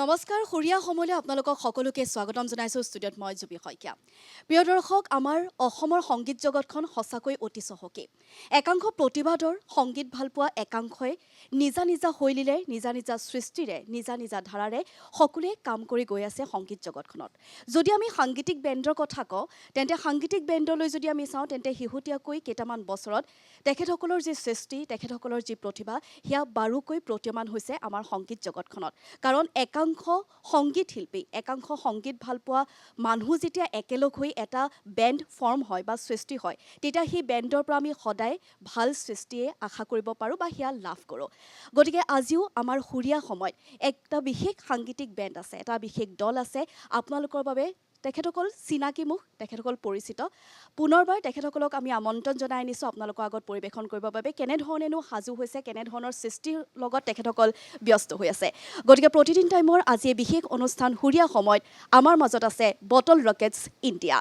নমস্কাৰ সৰিয়া সময়লৈ আপোনালোকক সকলোকে স্বাগতম জনাইছো ষ্টুডিঅ'ত মই জুবি শইকীয়া। প্ৰিয় দৰ্শক, আমাৰ অসমৰ সংগীত জগতখন সঁচাকৈ অতি চহকী। একাংশ প্ৰতিবাদৰ সংগীত ভালপোৱা একাংশই নিজা নিজা শৈলীৰে নিজা নিজা সৃষ্টিৰে নিজা নিজা ধাৰাৰে সকলোৱে কাম কৰি গৈ আছে সংগীত জগতখনত। যদি আমি সাংগীতিক বেণ্ডৰ কথা কওঁ তেন্তে সাংগীতিক বেণ্ডলৈ যদি আমি চাওঁ তেন্তে শেহতীয়াকৈ কেইটামান বছৰত তেখেতসকলৰ যি সৃষ্টি তেখেতসকলৰ যি প্ৰতিভা সেয়া বাৰুকৈ প্ৰতীয়মান হৈছে আমাৰ সংগীত জগতখনত। কাৰণ একাংশ সংগীত শিল্পী একাংশ সংগীত ভালপোৱা মানুহ যেতিয়া একেলগ হৈ এটা বেণ্ড ফৰ্ম হয় বা সৃষ্টি হয় তেতিয়া সেই বেণ্ডৰ পৰা আমি সদায় ভাল সৃষ্টিয়ে আশা কৰিব পাৰোঁ বা সেয়া লাভ কৰোঁ। গতিকে আজিও আমাৰ সৰিয়া সময়ত একটা বিশেষ সাংগীতিক বেণ্ড আছে, এটা বিশেষ দল আছে আপোনালোকৰ বাবে। তেখেতসকল চিনাকি মুখ, তেখেতসকল পৰিচিত। পুনৰবাৰ তেখেতসকলক আমি আমন্ত্ৰণ জনাই আনিছোঁ আপোনালোকৰ আগত পৰিৱেশন কৰিবৰ বাবে। কেনেধৰণেনো সাজু হৈছে, কেনেধৰণৰ সৃষ্টিৰ লগত তেখেতসকল ব্যস্ত হৈ আছে। গতিকে প্ৰতিদিন টাইমৰ আজি এই বিশেষ অনুষ্ঠান সৰিয়া সময়ত আমাৰ মাজত আছে bottle rockets India.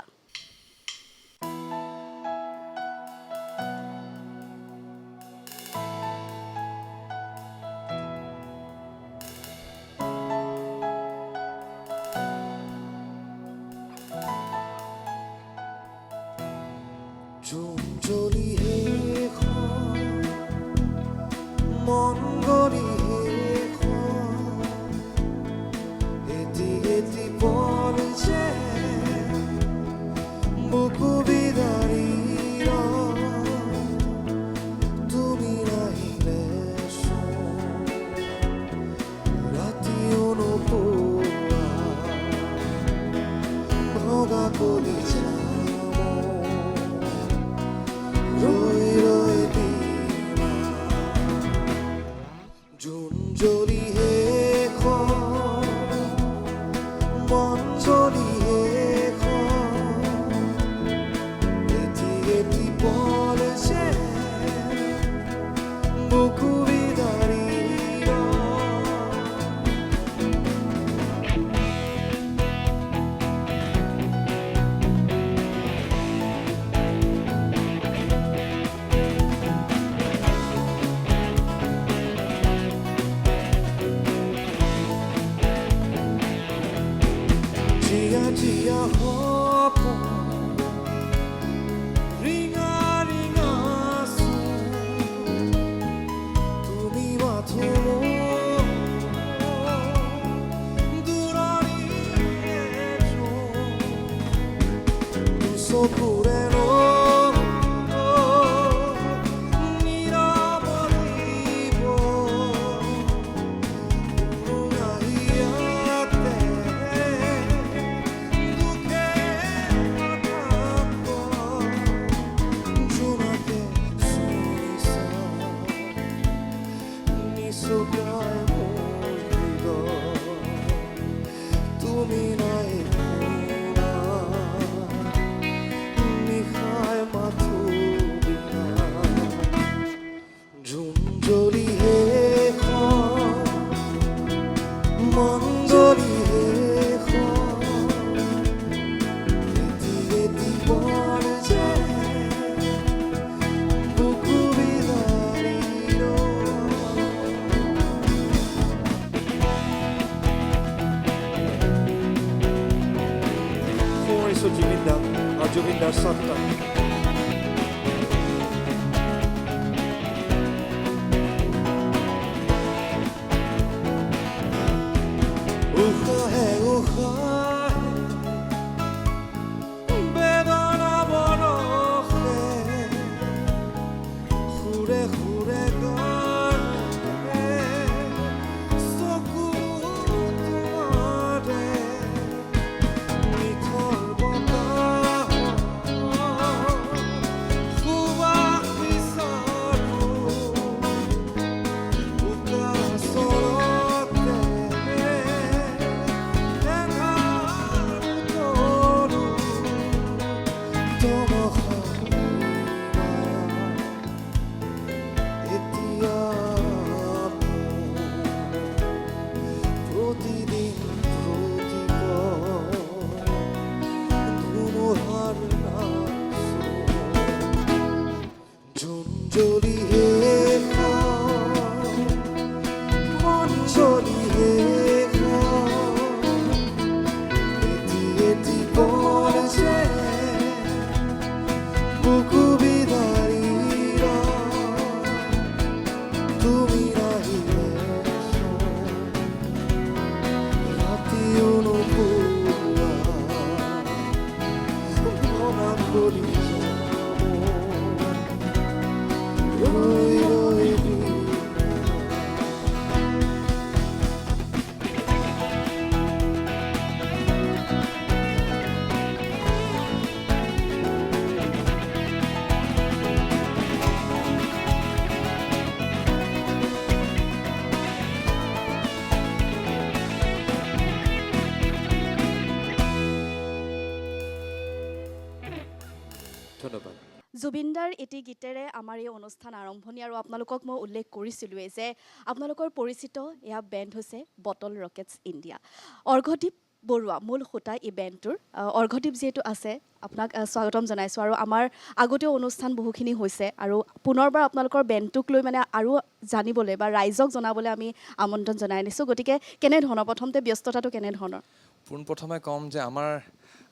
Juvinda Santa. কৰি ৰৈ ৰৈ দিন ধন্যবাদ জুবিনদাৰ এটি গীতেৰে আমাৰ এই অনুষ্ঠান আৰম্ভণি আৰু আপোনালোকক মই উল্লেখ কৰিছিলোঁৱেই যে আপোনালোকৰ পৰিচিত এয়া বেণ্ড হৈছে bottle rockets India Arghadeep Barua মূল হোতা এই বেণ্ডটোৰ অৰ্ঘদীপ যিহেতু আছে আপোনাক স্বাগতম জনাইছোঁ আৰু আমাৰ আগতেও অনুষ্ঠান বহুখিনি হৈছে আৰু পুনৰবাৰ আপোনালোকৰ বেণ্ডটোক লৈ মানে আৰু জানিবলৈ বা ৰাইজক জনাবলৈ আমি আমন্ত্ৰণ জনাই আনিছোঁ গতিকে কেনেধৰণৰ প্ৰথমতে ব্যস্ততাটো কেনেধৰণৰ পোনপ্ৰথমে ক'ম যে আমাৰ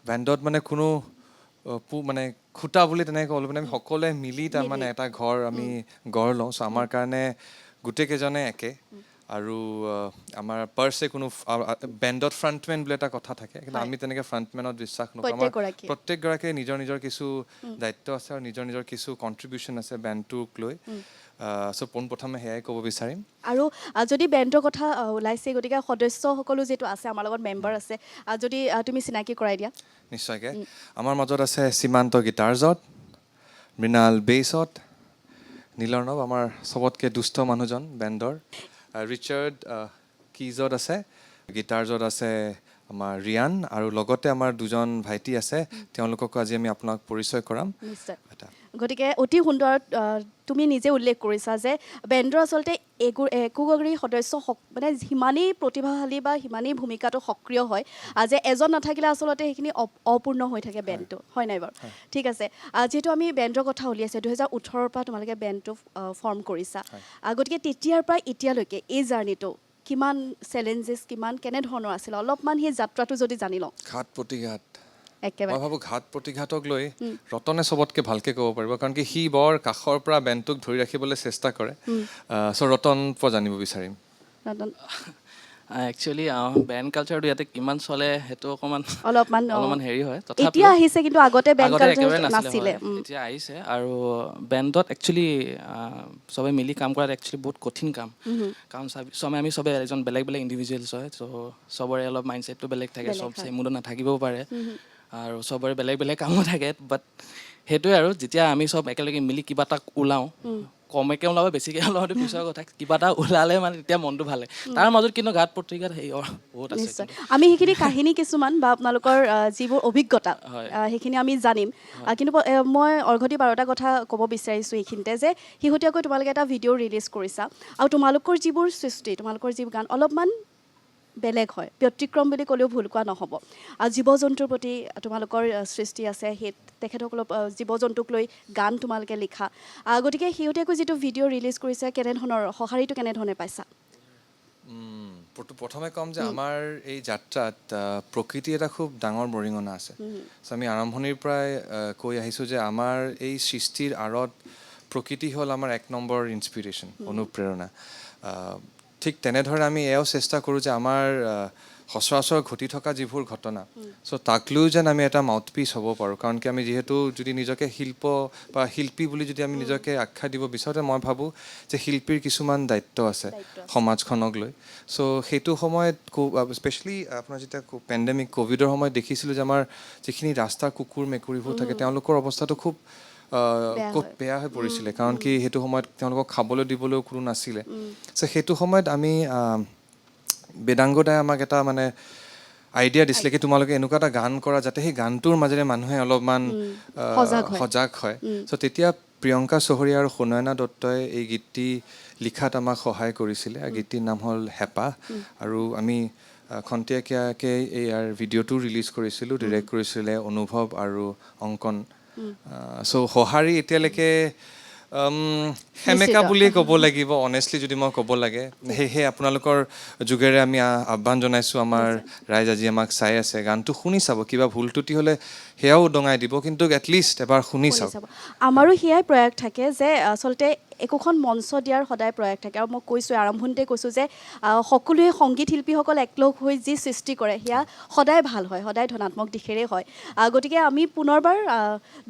বেণ্ডত মানে কোনো মানে খুটা বুলি তেনেকৈ ক'লোঁ মানে আমি সকলোৱে মিলি তাৰমানে এটা ঘৰ আমি গঢ় লওঁ চ' আমাৰ কাৰণে গোটেইকেইজনে একে আৰু আমাৰ পাৰ্চে কোনো বেণ্ডত ফ্ৰণ্টমেন বুলি এটা কথা থাকে কিন্তু আমি তেনেকৈ ফ্ৰণ্টমেনত বিশ্বাস নকৰোঁ আমাৰ প্ৰত্যেকগৰাকীয়ে নিজৰ নিজৰ কিছু দায়িত্ব আছে আৰু নিজৰ নিজৰ কিছু কণ্ট্ৰিবিউশ্যন আছে বেণ্ডটোক লৈ চ' পোনপ্ৰথমে সেয়াই ক'ব বিচাৰিম আৰু যদি বেণ্ডৰ কথা ওলাইছে গতিকে সদস্যসকলো যিটো আছে আমাৰ লগত মেম্বাৰ আছে যদি তুমি চিনাকি কৰাই দিয়া নিশ্চয়কৈ আমাৰ মাজত আছে সীমান্ত গীটাৰজত মৃণাল বেইছত নীলাৰ্ণৱ আমাৰ চবতকৈ দুষ্ট মানুহজন বেণ্ডৰ ৰিচাৰ্ড কিজত আছে গীটাৰজত আছে আমাৰ ৰিয়ান আৰু লগতে আমাৰ দুজন ভাইটি আছে তেওঁলোককো আজি আমি আপোনাক পৰিচয় কৰাম নিশ্চয় গতিকে অতি সুন্দৰ তুমি নিজে উল্লেখ কৰিছা যে বেণ্ডৰ আচলতে একোগৰাকী সদস্য মানে সিমানেই প্ৰতিভাশালী বা সিমানেই ভূমিকাটো সক্ৰিয় হয় যে এজন নাথাকিলে আচলতে সেইখিনি অপূৰ্ণ হৈ থাকে বেণ্ডটো হয় নাই বাৰু ঠিক আছে যিহেতু আমি বেণ্ডৰ কথা উলিয়াইছে 2018 পৰা তোমালোকে বেণ্ডটো ফৰ্ম কৰিছা গতিকে তেতিয়াৰ পৰা এতিয়ালৈকে এই জাৰ্ণিটো কিমান চেলেঞ্জেছ কিমান কেনেধৰণৰ আছিল অলপমান সেই যাত্ৰাটো যদি জানি লওঁ ঘাট প্ৰতিঘাত একেবাৰে মই ভাবোঁ ঘাট প্ৰতিঘাতক লৈ ৰতনে চবতকৈ ভালকৈ ক'ব পাৰিব কাৰণ কি সি বৰ কাষৰ পৰা বেণ্ডটোক ধৰি ৰাখিবলৈ চেষ্টা কৰে চ' ৰতন পৰা জানিব বিচাৰিম একচুৱেলি বেণ্ড কালচাৰটো ইয়াতে কিমান চলে সেইটো অলপমান হেৰি হয় এতিয়া আহিছে কিন্তু আগতে বেণ্ড আগতে কালচাৰ একেবাৰে নাছিলে নাছিলে এতিয়া আহিছে আৰু বেণ্ডত একচুৱেলি চবে মিলি কাম কৰাত একচুৱেলি বহুত কঠিন কাম কাৰণ আমি চবে এজন বেলেগ বেলেগ ইণ্ডিভিজুৱেলছ হয় চ' চবৰে অলপ মাইণ্ডছেটটো বেলেগ থাকে চব চেম মুডত নাথাকিবও পাৰে আৰু চবৰে বেলেগ বেলেগ কামো থাকে বাট সেইটোৱে আৰু যেতিয়া আমি চব একেলগে মিলি কিবা এটা ওলাওঁ কমকৈ ওলাব বেছিকৈ ওলাওঁতে পিছৰ কথা কিবা এটা ওলালে মানে তেতিয়া মনটো ভালে তাৰ মাজত কিন্তু ঘাট প্ৰতিঘাত বহুত আছে নিশ্চয় আমি সেইখিনি কাহিনী কিছুমান বা আপোনালোকৰ যিবোৰ অভিজ্ঞতা সেইখিনি আমি জানিম কিন্তু মই অৰ্ঘদীপ আৰু এটা কথা ক'ব বিচাৰিছোঁ এইখিনিতে যে শেহতীয়াকৈ তোমালোকে এটা ভিডিঅ' ৰিলিজ কৰিছা আৰু তোমালোকৰ যিবোৰ সৃষ্টি তোমালোকৰ যিবোৰ গান অলপমান বেলেগ হয় ব্যতিক্ৰম বুলি ক'লেও ভুল কোৱা নহ'ব জীৱ জন্তুৰ প্ৰতি তোমালোকৰ সৃষ্টি আছে সেই তেখেতসকলক জীৱ জন্তুক লৈ গান তোমালোকে লিখা গতিকে শেহতীয়াকৈ যিটো ভিডিঅ' ৰিলিজ কৰিছে কেনেধৰণৰ সঁহাৰিটো কেনেধৰণে পাইছা প্ৰথমে ক'ম যে আমাৰ এই যাত্ৰাত প্ৰকৃতি এটা খুব ডাঙৰ বৰিঙনা আছে চ' আমি আৰম্ভণিৰ পৰাই কৈ আহিছোঁ যে আমাৰ এই সৃষ্টিৰ আঁৰত প্ৰকৃতি হ'ল আমাৰ এক নম্বৰ ইনস্পিৰেশ্যন অনুপ্ৰেৰণা ঠিক তেনেদৰে আমি এয়াও চেষ্টা কৰোঁ যে আমাৰ সচৰাচৰ ঘটি থকা যিবোৰ ঘটনা চ' তাক লৈও যেন আমি এটা মাউথপিচ হ'ব পাৰোঁ কাৰণ কি আমি যিহেতু যদি নিজকে শিল্প বা শিল্পী বুলি যদি আমি নিজকে আখ্যা দিব বিচাৰোঁ মই ভাবোঁ যে শিল্পীৰ কিছুমান দায়িত্ব আছে সমাজখনক লৈ চ' সেইটো সময়ত স্পেচিয়েলি আপোনাৰ যেতিয়া পেণ্ডেমিক ক'ভিডৰ সময়ত দেখিছিলোঁ যে আমাৰ যিখিনি ৰাস্তাৰ কুকুৰ মেকুৰীবোৰ থাকে তেওঁলোকৰ অৱস্থাটো খুব বেয়া হৈ পৰিছিলে কাৰণ কি সেইটো সময়ত তেওঁলোকক খাবলৈ দিবলৈও কোনো নাছিলে চ' সেইটো সময়ত আমি বেদাংগদাই আমাক এটা মানে আইডিয়া দিছিলে কি তোমালোকে এনেকুৱা এটা গান কৰা যাতে সেই গানটোৰ মাজেৰে মানুহে অলপমান সজাগ হয় চ' তেতিয়া প্ৰিয়ংকা চহৰীয়া আৰু সুনয়না দত্তই এই গীতটি লিখাত আমাক সহায় কৰিছিলে গীতটিৰ নাম হ'ল হেঁপাহ আৰু আমি খন্তেকীয়াকৈ ইয়াৰ ভিডিঅ'টো ৰিলিজ কৰিছিলোঁ ডিৰেক্ট কৰিছিলে অনুভৱ আৰু অংকন চ' সঁহাৰি এতিয়ালৈকে সেমেকা বুলিয়ে ক'ব লাগিব অনেষ্টলি যদি মই ক'ব লাগে সেয়েহে আপোনালোকৰ যোগেৰে আমি আহ্বান জনাইছোঁ আমাৰ ৰাইজ আজি আমাক চাই আছে গানটো শুনি চাব কিবা ভুল ত্ৰুটি হ'লে সেয়াও উদঙাই দিব কিন্তু এটলিষ্ট এবাৰ শুনি শুনি চাওক চাব। আমাৰো সেয়াই প্ৰয়াস থাকে যে আচলতে একোখন মঞ্চ দিয়াৰ সদায় প্ৰয়াস থাকে আৰু মই কৈছোঁ আৰম্ভণিতে কৈছোঁ যে সকলোৱে সংগীত শিল্পীসকল একলগ হৈ যি সৃষ্টি কৰে সেয়া সদায় ভাল হয়, সদায় ধনাত্মক দিশেৰে হয়। গতিকে আমি পুনৰবাৰ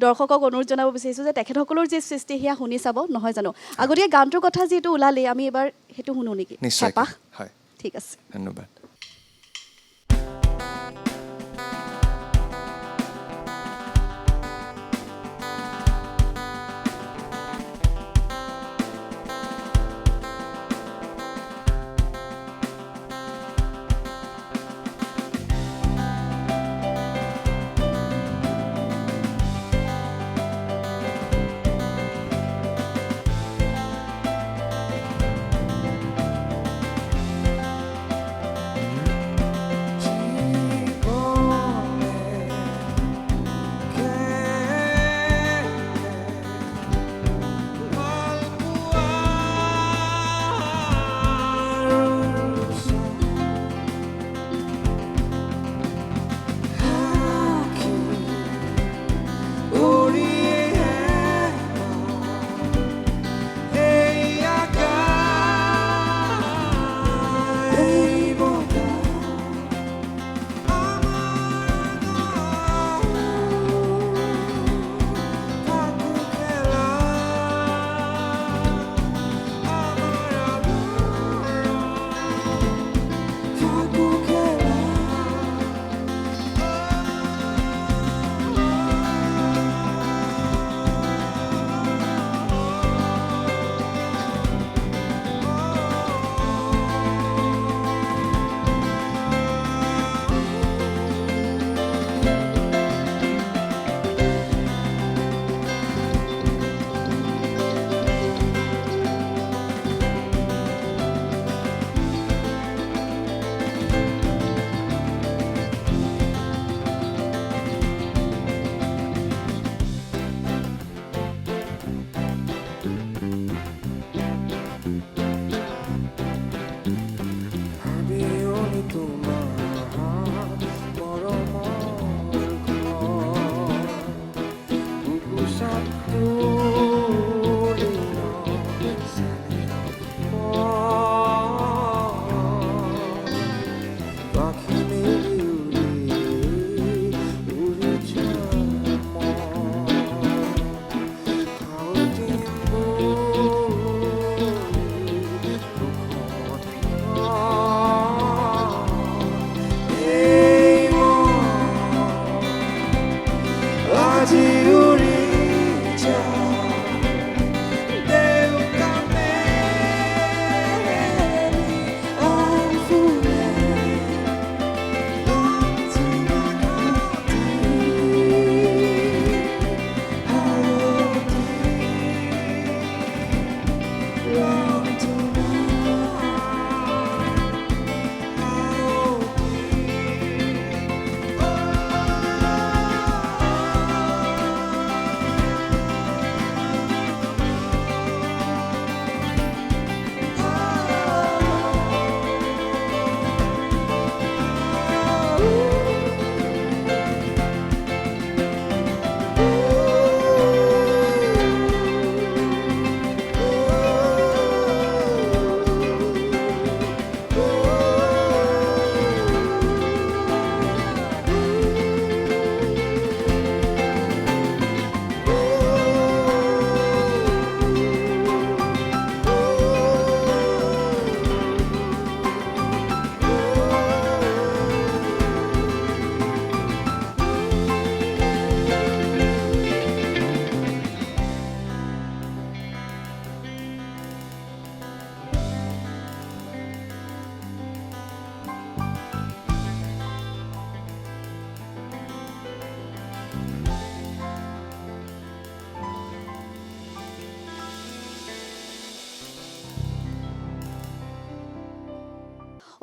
দৰ্শকক অনুৰোধ জনাব বিচাৰিছোঁ যে তেখেতসকলৰ যি সৃষ্টি সেয়া শুনি চাব, নহয় জানো? গতিকে গানটোৰ কথা যিহেতু ওলালেই আমি এবাৰ সেইটো শুনো নেকি? নিশ্চয় হেঁপাহ? হয় ঠিক আছে। ধন্যবাদ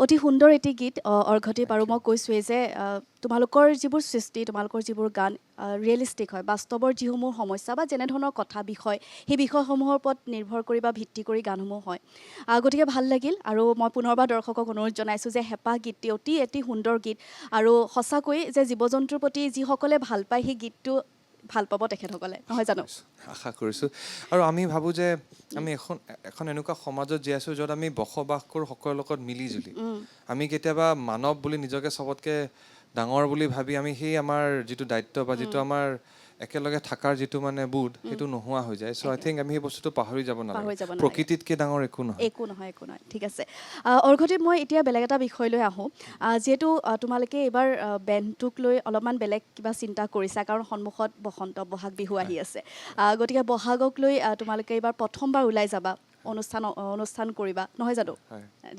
অতি সুন্দৰ এটি গীত অৰ্ঘদীপ, আৰু মই কৈছোঁৱেই যে তোমালোকৰ যিবোৰ সৃষ্টি, তোমালোকৰ যিবোৰ গান ৰিয়েলিষ্টিক হয়, বাস্তৱৰ যিসমূহ সমস্যা বা যেনেধৰণৰ কথা বিষয়, সেই বিষয়সমূহৰ ওপৰত নিৰ্ভৰ কৰি বা ভিত্তি কৰি গানসমূহ হয়। গতিকে ভাল লাগিল, আৰু মই পুনৰবাৰ দৰ্শকক অনুৰোধ জনাইছোঁ যে হেঁপাহ গীতটি অতি এটি সুন্দৰ গীত, আৰু সঁচাকৈ যে জীৱ জন্তুৰ প্ৰতি যিসকলে ভাল পায় সেই গীতটো ভাল পাব তেখেতসকলে, নহয় জানো? আশা কৰিছোঁ। আৰু আমি ভাবোঁ যে আমি এখন এনেকুৱা সমাজত জীয়াই আছোঁ য'ত আমি বসবাস কৰোঁ সকলোৰে লগত মিলি জুলি। আমি কেতিয়াবা মানৱ বুলি নিজকে চবতকৈ ডাঙৰ বুলি ভাবি আমি সেই আমাৰ যিটো দায়িত্ব বা যিটো আমাৰ একেলগে থকাৰ যিটো মানে বোধ, সেইটো নোহোৱা হৈ যায়। চ' আই থিংক আমি সেই বস্তুটো পাহৰি যাব নালাগে। নালাগে। প্ৰকৃতিতকৈ ডাঙৰ একো নহয়। একো নহয়, ঠিক আছে। অৰ্ঘদীপ, মই এতিয়া বেলেগ এটা বিষয়লৈ আহোঁ। যিহেতু তোমালোকে এইবাৰ বেণ্ডটোক লৈ অলপমান বেলেগ কিবা চিন্তা কৰিছা, কাৰণ সন্মুখত বহাগ বিহু আহি আছে। গতিকে বহাগক লৈ তোমালোকে এইবাৰ প্ৰথমবাৰ ওলাই যাবা, অনুষ্ঠান কৰিবা, নহয় জানো?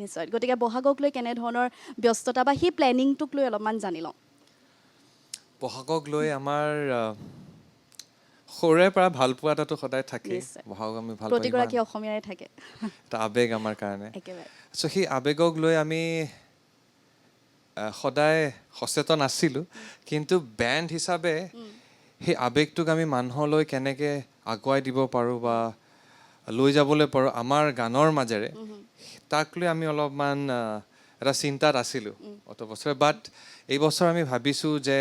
নিশ্চয়। গতিকে বহাগক লৈ কেনেধৰণৰ ব্যস্ততা বা সেই প্লেনিংটোক লৈ অলপমান জানি লওঁ। বহাগক লৈ আমাৰ সৰুৰে পৰা ভাল পোৱা এটাতো সদায় থাকেই। নিশ্চয়। বহাগক আমি ভাল পাওঁ, প্ৰতিগৰাকী অসমীয়াৰে থাকে। এটা আৱেগ আমাৰ কাৰণে। একেবাৰে। চ' সেই আৱেগক লৈ আমি সদায় সচেতন আছিলোঁ, কিন্তু বেণ্ড হিচাপে সেই আৱেগটোক আমি মানুহলৈ কেনেকৈ আগুৱাই দিব পাৰোঁ বা লৈ যাবলৈ পাৰোঁ আমাৰ গানৰ মাজেৰে, তাক লৈ আমি অলপমান এটা চিন্তাত আছিলোঁ অত বছৰে। বাট এইবছৰ আমি ভাবিছোঁ যে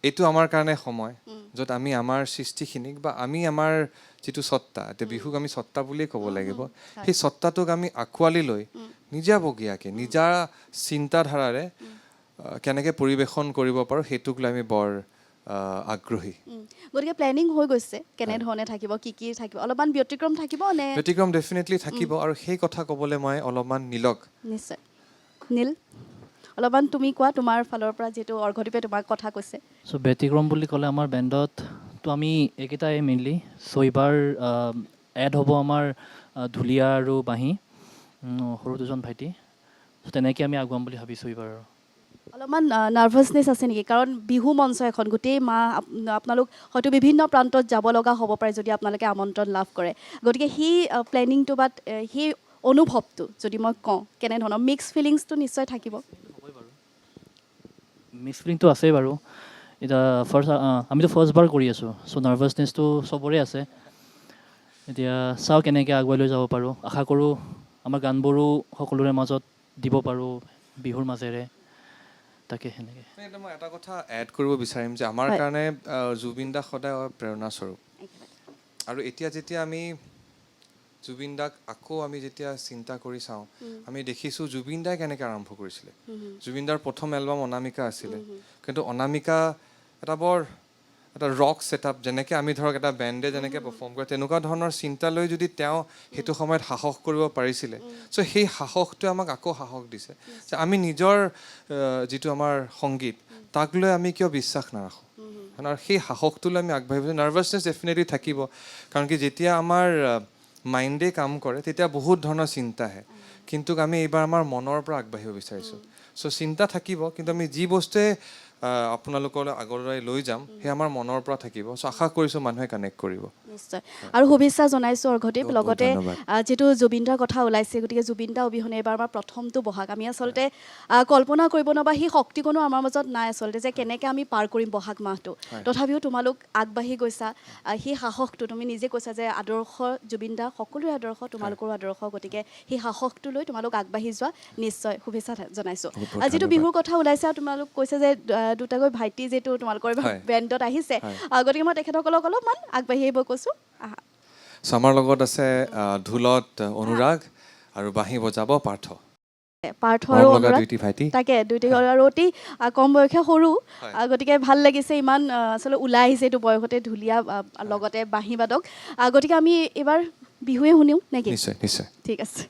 এইটো আমাৰ কাৰণে সময় য'ত আমি আমাৰ সৃষ্টিখিনিক বা আমি আমাৰ যিটো সত্তা, এতিয়া বিহুক আমি সত্তা বুলিয়ে ক'ব লাগিব, সেই সত্তাটোক আমি আঁকোৱালি লৈ নিজাববীয়াকৈ নিজা চিন্তাধাৰাৰে কেনেকৈ পৰিৱেশন কৰিব পাৰোঁ সেইটোক লৈ আমি বৰ আগ্ৰহী। গতিকে প্লেনিং হৈ গৈছে কেনেধৰণে থাকিব, কি থাকিব, অলপমান ব্যতিক্ৰম থাকিব নে? ব্যতিক্ৰম ডেফিনেটলি থাকিব, আৰু সেই কথা ক'বলৈ মই অলপমান নীলক। নিশ্চয়। নীল, অলপমান তুমি কোৱা তোমাৰ ফালৰ পৰা, যিহেতু অৰ্ঘদীপে তোমাক কথা কৈছে। চ' ব্যতিক্ৰম বুলি ক'লে আমাৰ বেণ্ডততো আমি এইকেইটাই মেইনলি। চ' এইবাৰ এড হ'ব আমাৰ ঢুলীয়া আৰু বাঁহী, সৰু দুজন ভাইটি। চ' তেনেকৈ আমি আগুৱাম বুলি ভাবিছোঁ এইবাৰ। অলপমান নাৰ্ভাছনেছ আছে নেকি? কাৰণ বিহু মঞ্চ এখন, গোটেই মাহ আপোনালোক হয়তো বিভিন্ন প্ৰান্তত যাব লগা হ'ব পাৰে যদি আপোনালোকে আমন্ত্ৰণ লাভ কৰে। গতিকে সেই প্লেনিংটো বা সেই অনুভৱটো যদি মই কওঁ, কেনেধৰণৰ মিক্স ফিলিংছটো নিশ্চয় থাকিব। মিক্স ফিলিংটো আছেই বাৰু। এতিয়া আমিতো ফাৰ্ষ্টবাৰ কৰি আছোঁ, চ' নাৰ্ভাছনেছটো চবৰে আছে। এতিয়া চাওঁ কেনেকৈ আগুৱাই লৈ যাব পাৰোঁ। আশা কৰোঁ আমাৰ গানবোৰো সকলোৰে মাজত দিব পাৰোঁ বিহুৰ মাজেৰে। তাকে সেনেকৈ। মই এটা কথা এড কৰিব বিচাৰিম যে আমাৰ কাৰণে জুবিন দা সদায় প্ৰেৰণাস্বৰূপ। আৰু এতিয়া যেতিয়া আমি জুবিন দাক আকৌ আমি যেতিয়া চিন্তা কৰি চাওঁ, আমি দেখিছোঁ জুবিন দাই কেনেকৈ আৰম্ভ কৰিছিলে। জুবিন দাৰ প্ৰথম এলবাম অনামিকা আছিলে, কিন্তু অনামিকা এটা ৰক ছেটআপ, যেনেকৈ আমি ধৰক এটা বেণ্ডে যেনেকৈ পাৰফৰ্ম কৰে তেনেকুৱা ধৰণৰ চিন্তা লৈ যদি তেওঁ সেইটো সময়ত সাহস কৰিব পাৰিছিলে, চ' সেই সাহসটোৱে আমাক আকৌ সাহস দিছে যে আমি নিজৰ যিটো আমাৰ সংগীত তাক লৈ আমি কিয় বিশ্বাস নাৰাখোঁ। আৰু সেই সাহসটো লৈ আমি আগবাঢ়িব। নাৰ্ভাছনেছ ডেফিনেটলি থাকিব, কাৰণ কি যেতিয়া আমাৰ মাইণ্ডে কাম কৰে তেতিয়া বহুত ধৰণৰ চিন্তা আহে, কিন্তু আমি এইবাৰ আমাৰ মনৰ পৰা আগবাঢ়িব বিচাৰিছোঁ। চ' চিন্তা থাকিব, কিন্তু আমি যি বস্তুৱে আপোনালোকলৈ আগলৈ লৈ যাম সেই আমাৰ মনৰ পৰা থাকিব। চ' আশা কৰিছোঁ মানুহে কানেক্ট কৰিব। নিশ্চয়। আৰু শুভেচ্ছা জনাইছোঁ অৰ্ঘদীপ। বহুত লগতে ধন্যবাদ। যিহেতু জুবিন দাৰ কথা ওলাইছে, গতিকে জুবিন দা অবিহনে এইবাৰ আমাৰ প্ৰথমটো বহাগ। আমি আচলতে কল্পনা কৰিব নোৱাৰা, সেই শক্তিকণো আমাৰ মাজত নাই আচলতে, যে কেনেকৈ আমি পাৰ কৰিম বহাগ মাহটো। তথাপিও তোমালোক আগবাঢ়ি গৈছা, সেই সাহসটো তুমি নিজে কৈছা যে আদৰ্শ জুবিন দা সকলোৰে আদৰ্শ, তোমালোকৰো আদৰ্শ। গতিকে সেই সাহসটো লৈ তোমালোক আগবাঢ়ি যোৱা, নিশ্চয় শুভেচ্ছা জনাইছোঁ। যিটো বিহুৰ কথা ওলাইছে আৰু তোমালোক কৈছে যে দুটাকৈ ভাইটি যিহেতু তোমালোকৰ বেণ্ডত আহিছে, গতিকে মই তেখেতসকলক অলপমান আগবাঢ়ি আহিব কৈছোঁ। চ' আমাৰ লগত আছে ঢোলত অনুৰাগ আৰু বাঁহী বজাব পাৰ্থ। পাৰ্থ আৰু অনুৰাগ, দুইটি ভাইটি। তাকে দুইটি আৰু অতি কম বয়সে সৰু, গতিকে ভাল লাগিছে ইমান আচলতে ওলাই আহিছে এইটো বয়সতে ঢুলীয়া লগতে বাঁহী বাদক। গতিকে আমি এইবাৰ বিহুৱে শুনিম নেকি? নিশ্চয় নিশ্চয়। ঠিক আছে।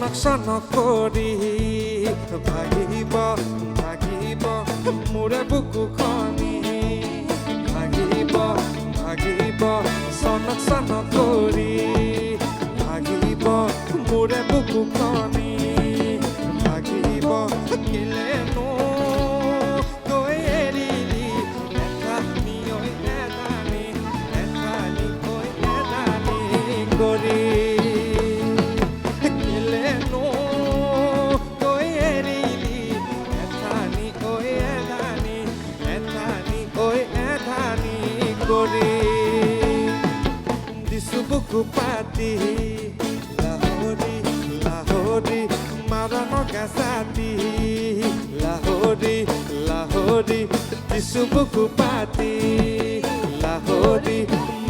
চনক চনক কৰি ভাগিব ভাগিব মোৰে বুকুখনি ভাগিব ভাগিব চনক চনক কৰি ভাগিব মোৰে বুকুখনি ভাগিব কেলেনো তই এৰিলি এঠানি ঐ এঠানি এঠানি ঐ এঠানি কৰি কেলেনো তই এৰিলি এঠানি ঐ এঠানি এঠানি ঐ এঠানি কৰি দিছো বুকু পাতি লাহৰি লাহৰি মাৰণ গাছাতি লাহৰি লাহৰি দিছো বুকু পাতি লাহৰি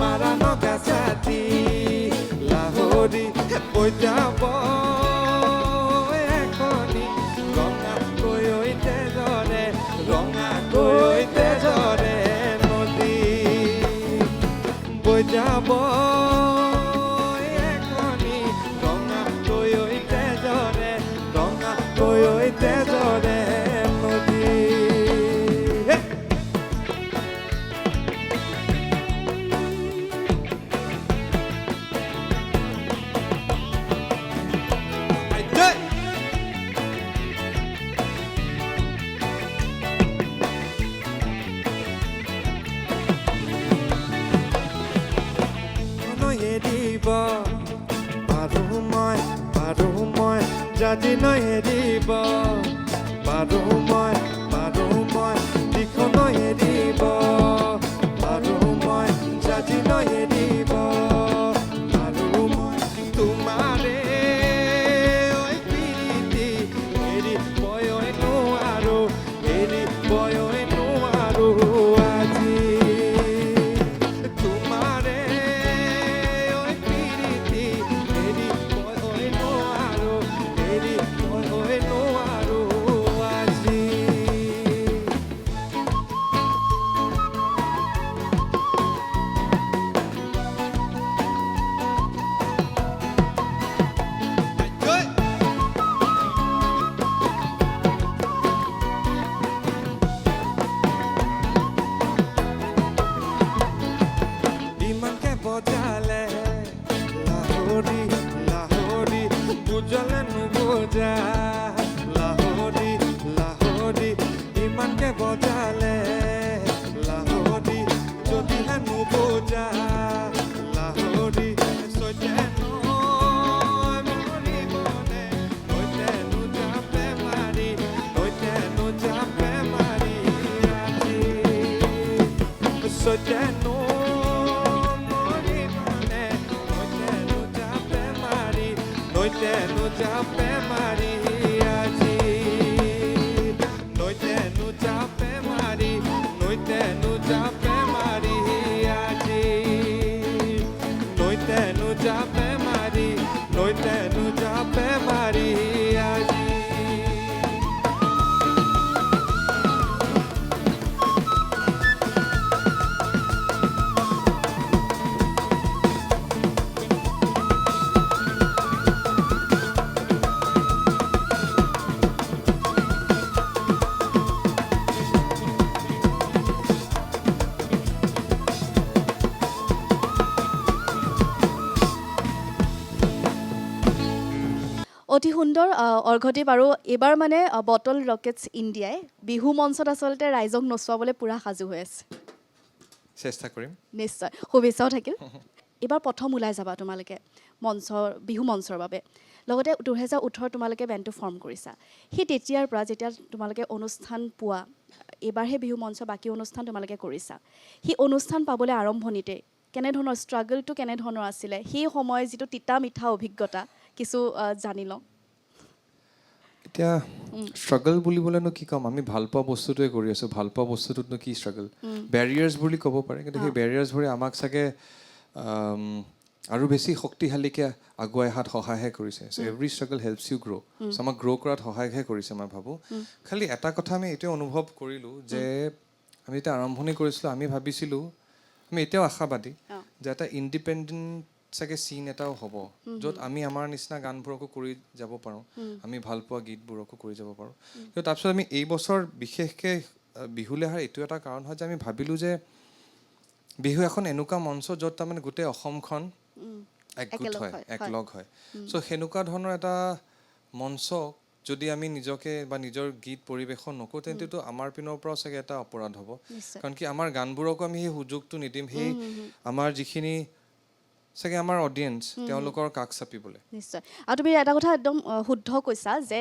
মাৰণ গাছাতি লাহৰি বৈ যাব এখনি ৰঙাকৈ ঐ তেজৰে ৰঙাকৈ ঐ তেজৰে নদী বৈ যাব এখনি ৰঙাকৈ ঐ তেজৰে ৰঙাকৈ ঐ তেজৰে নদী হে! আইজৈ! নয়ে দিব পাৰো মই যদি নয়ে দিব পাৰো মই দিশ নয়ে দিব পাৰো মই যদি নয়ে দিব পাৰো মই তোমাৰে ঐ প্ৰীতি এৰিবই নোৱাৰো এৰিবই নোৱাৰো আজি তোমাৰে ঐ প্ৰীতি এৰিবই নোৱাৰো এৰিবই নোৱাৰো আজি ইমানকে বজালে লাহৰি লাহৰি বুজলে নুবুজা লাহৰি লাহৰি ইমানকে বজালে লাহৰি যদিহে নুবুজা লাহৰি সৈতে মৰিবনে সৈতে নুজাপে মাৰি সৈতে নুজাপে মাৰি আজি সৈতে মৰিবনে সৈতে নুজাপে মাৰি সৈতে নুজাপে মাৰি আজি নৈতে নুজাপে মাৰি নৈতে নুজাপে মাৰি আজি নৈতে নুজাপে মাৰি নৈতে নুজাপে মাৰি আজি অতি সুন্দৰ অৰ্ঘদীপ আৰু এইবাৰ মানে বটল ৰকেটছ ইণ্ডিয়াই বিহু মঞ্চত আচলতে ৰাইজক নচুৱাবলৈ পূৰা সাজু হৈ আছে চেষ্টা কৰিম নিশ্চয় শুভেচ্ছাও থাকিল এইবাৰ প্ৰথম ওলাই যাবা তোমালোকে বিহু মঞ্চৰ বাবে লগতে 2018 তোমালোকে বেণ্ডটো ফৰ্ম কৰিছা সেই তেতিয়াৰ পৰা যেতিয়া তোমালোকে অনুষ্ঠান পোৱা এইবাৰহে বিহু মঞ্চ বাকী অনুষ্ঠান তোমালোকে কৰিছা সেই অনুষ্ঠান পাবলৈ আৰম্ভণিতে কেনেধৰণৰ ষ্ট্ৰাগলটো কেনেধৰণৰ আছিলে সেই সময় যিটো তিতা মিঠা অভিজ্ঞতা কিছু জানি লওঁ এতিয়া ষ্ট্ৰাগল বুলিবলৈনো কি ক'ম আমি ভাল পোৱা বস্তুটোৱে কৰি আছোঁ ভাল পোৱা বস্তুটোতনো কি ষ্ট্ৰাগল বেৰিয়াৰ্ছ বুলি ক'ব পাৰে কিন্তু সেই বেৰিয়াৰ্ছবোৰে আমাক চাগে আৰু বেছি শক্তিশালীকৈ আগুৱাই অহাত সহায়হে কৰিছে চ' এভৰি ষ্ট্ৰাগল হেল্পছ ইউ গ্ৰ' চ' আমাক গ্ৰ' কৰাত সহায়হে কৰিছে মই ভাবোঁ খালি এটা কথা আমি এইটোৱে অনুভৱ কৰিলোঁ যে আমি যেতিয়া আৰম্ভণি কৰিছিলোঁ আমি ভাবিছিলোঁ আমি এতিয়াও আশাবাদী যে এটা ইণ্ডিপেণ্ডেণ্ট চাগে চিন এটাও হ'ব য'ত আমি আমাৰ নিচিনা গানবোৰকো কৰি যাব পাৰোঁ, আমি ভাল পোৱা গীতবোৰকো কৰি যাব পাৰোঁ। কিন্তু তাৰপিছত আমি এই বছৰ বিশেষকৈ বিহুলৈ অহাৰ এইটো এটা কাৰণ হয় যে আমি ভাবিলোঁ যে বিহু এখন এনেকুৱা মঞ্চ য'ত তাৰমানে গোটেই অসমখন একগোট একেলগ হয়, হয়, একলগ হয়। চ' সেনেকুৱা ধৰণৰ এটা মঞ্চ যদি আমি নিজকে বা নিজৰ গীত পৰিৱেশন নকৰোঁ তেন্তেতো আমাৰ পিনৰ পৰাও চাগে এটা অপৰাধ হ'ব। নিশ্চয়। কাৰণ কি আমাৰ গানবোৰকো আমি সেই সুযোগটো নিদিম, সেই আমাৰ যিখিনি চাগে আমাৰ অডিয়েঞ্চ তেওঁলোকৰ কাষ চাপিবলৈ। নিশ্চয়। আৰু তুমি এটা কথা একদম শুদ্ধ কৈছা যে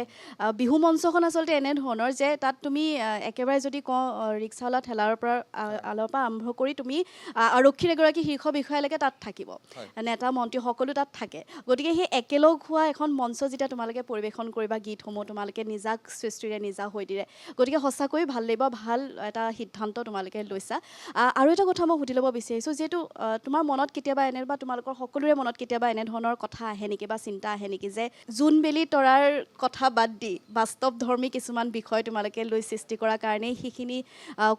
বিহু মঞ্চখন আচলতে এনেধৰণৰ যে তাত তুমি একেবাৰে যদি কওঁ ৰিক্সাৱালা ঠেলাৰ পৰা আৰম্ভ কৰি তুমি আৰক্ষীৰ এগৰাকী শীৰ্ষ বিষয়ালৈকে তাত থাকিব, নেতা মন্ত্ৰী সকলো তাত থাকে। গতিকে সেই একেলগ হোৱা এখন মঞ্চ যেতিয়া তোমালোকে পৰিৱেশন কৰিবা গীতসমূহ তোমালোকে নিজা সৃষ্টিৰে নিজা শৈলীৰে, গতিকে সঁচাকৈ ভাল লাগিব, ভাল এটা সিদ্ধান্ত তোমালোকে লৈছা। আৰু এটা কথা মই সুধি ল'ব বিচাৰিছোঁ, যিহেতু তোমাৰ মনত কেতিয়াবা এনে বা তোমালোকৰ সকলোৰে মনত কেতিয়াবা এনেধৰণৰ কথা আহে নেকি বা চিন্তা আহে নেকি যে জোনবেলি তৰাৰ কথা বাদ দি বাস্তৱধৰ্মী কিছুমান বিষয় তোমালোকে লৈ সৃষ্টি কৰাৰ কাৰণেই সেইখিনি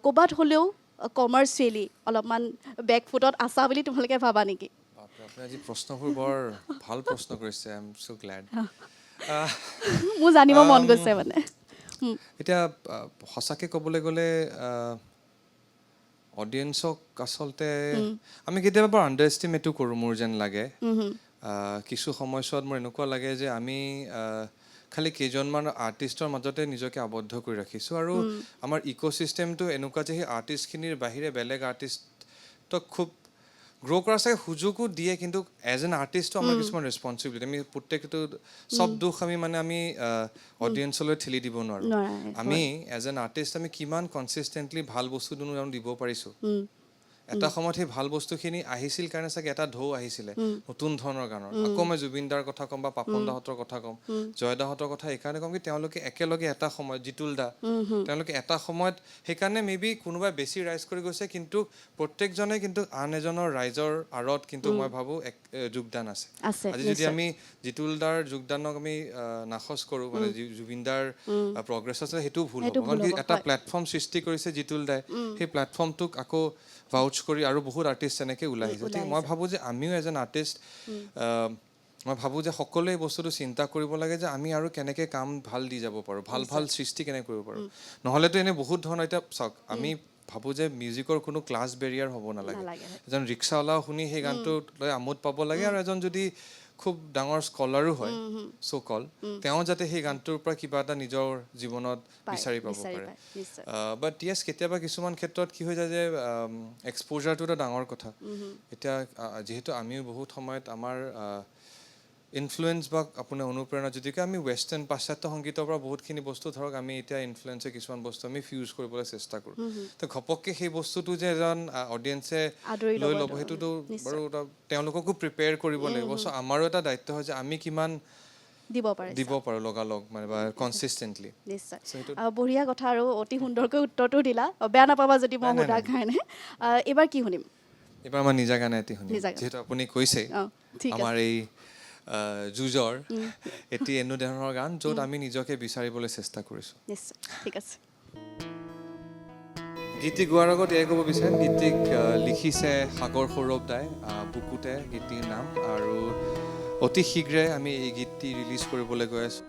ক'ৰবাত হ'লেও কমাৰ্চিয়েলি অলপমান বেকফুটত আছা বুলি তোমালোকে ভাবা নেকি? আপুনি আজি প্ৰশ্নবোৰ বৰ ভাল প্ৰশ্ন কৰিছে, আই এম ছ' গ্লেড। মোৰ জানিব মন গৈছে মানে। এতিয়া সঁচাকৈ ক'বলৈ গ'লে অডিয়েঞ্চক আচলতে আমি কেতিয়াবা বৰ আণ্ডাৰ এষ্টিমেটো কৰোঁ মোৰ যেন লাগে। কিছু সময়ছোৱাত মোৰ এনেকুৱা লাগে যে আমি খালি কেইজনমান আৰ্টিষ্টৰ মাজতে নিজকে আবদ্ধ কৰি ৰাখিছোঁ আৰু আমাৰ ইক'ছিষ্টেমটো এনেকুৱা যে সেই আৰ্টিষ্টখিনিৰ বাহিৰে বেলেগ আৰ্টিষ্টক খুব গ্ৰ' কৰা চাগে সুযোগো দিয়ে, কিন্তু এজ এন আৰ্টিষ্টো আমাৰ কিছুমান ৰেচপনচিবিলিটি, আমি প্ৰত্যেকটো চব দুখ আমি অডিয়েঞ্চলৈ ঠেলি দিব নোৱাৰোঁ। আমি এজ এন আৰ্টিষ্ট আমি কিমান কনচিষ্টেণ্টলি ভাল বস্তুটো দিব পাৰিছোঁ। এটা সময়ত সেই ভাল বস্তুখিনি আহিছিল কাৰণে চাগে এটা ঢৌ আহিছিলে নতুন ধৰণৰ গানৰ। আকৌ মই জুবিন দাৰ কথা ক'ম বা পাপন দাহঁতৰ কথা ক'ম, জয়দাহঁতৰ কথা এইকাৰণে ক'ম কি তেওঁলোকে একেলগে এটা সময়ত, জিতুল দা তেওঁলোকে এটা সময়ত সেইকাৰণে মে বি কোনোবাই বেছি ৰাইজ কৰি গৈছে, কিন্তু প্ৰত্যেকজনে কিন্তু আন এজনৰ ৰাইজৰ আঁৰত কিন্তু মই ভাবোঁ যোগদান আছে। আজি যদি আমি জিতুল দাৰ যোগদানক আমি নাকচ কৰোঁ, মানে জুবিন দাৰ প্ৰগ্ৰেছ আছে, সেইটোও ভুল হ'ব। কাৰণ কি এটা প্লেটফৰ্ম সৃষ্টি কৰিছে জিতুল দাই, সেই প্লেটফৰ্মটোক আকৌ ভাউচ কৰি আৰু বহুত আৰ্টিষ্ট এনেকৈ ওলাই আহিছে। গতিকে মই ভাবোঁ যে আমিও এজ এন আৰ্টিষ্ট মই ভাবোঁ যে সকলোৱে এই বস্তুটো চিন্তা কৰিব লাগে যে আমি আৰু কেনেকৈ কাম ভাল দি যাব পাৰোঁ, ভাল ভাল সৃষ্টি কেনেকৈ কৰিব পাৰোঁ। নহ'লেতো এনেই বহুত ধৰণৰ, এতিয়া চাওক আমি ভাবোঁ যে মিউজিকৰ কোনো ক্লাছ বেৰিয়াৰ হ'ব নালাগে। এজন ৰিক্সাৱালাও শুনি সেই গানটো লৈ আমোদ পাব লাগে, আৰু এজন যদি খুব ডাঙৰ স্কলাৰো হয় চ' কল, তেওঁ যাতে সেই গানটোৰ পৰা কিবা এটা নিজৰ জীৱনত বিচাৰি পাব পাৰে। বাট য়েছ, কেতিয়াবা কিছুমান ক্ষেত্ৰত কি হৈ যায় যে এক্সপ'জাৰটো এটা ডাঙৰ কথা। এতিয়া যিহেতু আমিও বহুত সময়ত আমাৰ ইনফ্লুৱেঞ্চ বা আপোনাৰ অনুপ্ৰেৰণা যদিকে আমি ৱেষ্টাৰ্ণ পাশ্চাত্য সংগীতৰ পৰা বহুতখিনি বস্তু ধৰক আমি এতিয়া ইনফ্লুৱেঞ্চৰ কিছুমান বস্তু আমি ফিউজ কৰিবলৈ চেষ্টা কৰোঁ। তো ঘপককৈ সেই বস্তুটো যে এজন অডিয়েঞ্চে লৈ ল'ব, সেইটোতো বাৰু তেওঁলোককো প্ৰিপেয়াৰ কৰিব লাগিব। চ' আমাৰো এটা দায়িত্ব হয় যে আমি কিমান দিব পাৰোঁ লগালগ মানে বা কনচিষ্টেণ্টলি। নিশ্চয়, বঢ়িয়া কথা আৰু অতি সুন্দৰকৈ উত্তৰটো দিলা। বেয়া নাপাবা যদি মই সোধাৰ কাৰণে। এইবাৰ কি শুনিম? এইবাৰ আমাৰ নিজা গানে এটি শুনিম, যিহেতু আপুনি কৈছে আমাৰ এই যুঁজৰ এটি এনেধৰণৰ গান য'ত আমি নিজকে বিচাৰিবলৈ চেষ্টা কৰিছোঁ। নিশ্চয়, ঠিক আছে। গীতি গোৱাৰ আগত এয়াই ক'ব বিচাৰিম, গীতিক লিখিছে সাগৰ সৌৰভ দাই, বুকুতে গীতিৰ নাম, আৰু অতি শীঘ্ৰে আমি এই গীতটি ৰিলিজ কৰিবলৈ গৈ আছোঁ।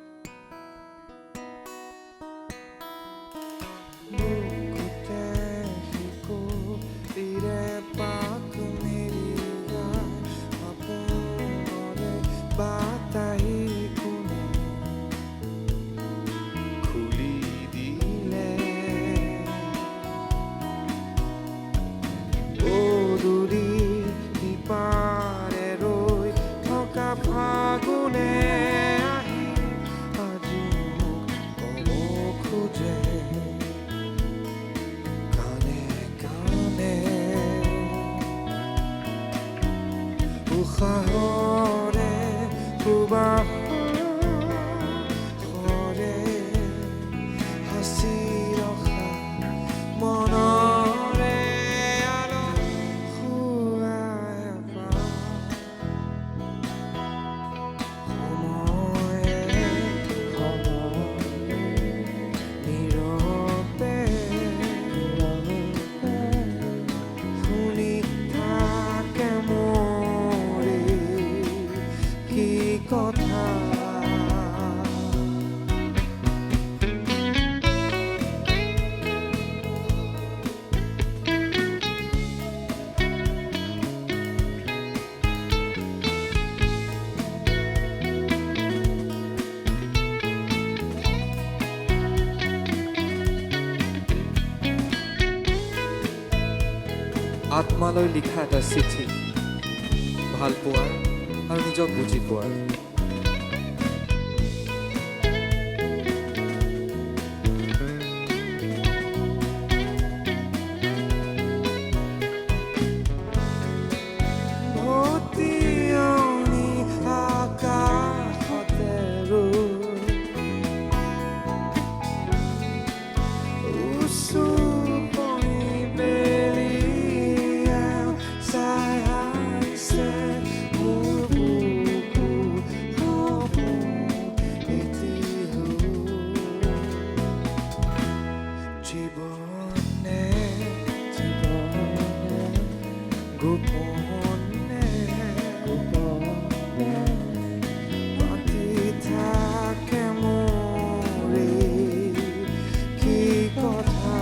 আত্মালৈ লিখা এটা চিঠি ভাল পোৱাৰ আৰু নিজক বুজি পোৱাৰ ভতিয়নি আকাশতে উচুপনি বেলিয়া চাই আছে মোৰ বুকু সপোন এটি জীৱনে গোপনে মাতি থাকে মোৰে কি কথা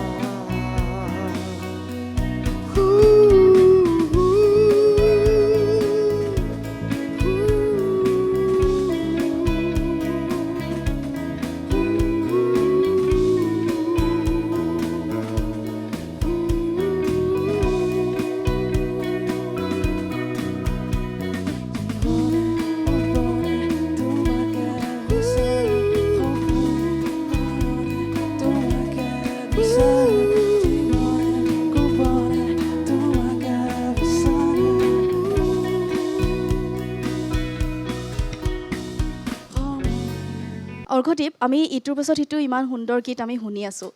অৰ্ঘদীপ, আমি ইটোৰ পিছত সিটো ইমান সুন্দৰ গীত আমি শুনি আছোঁ।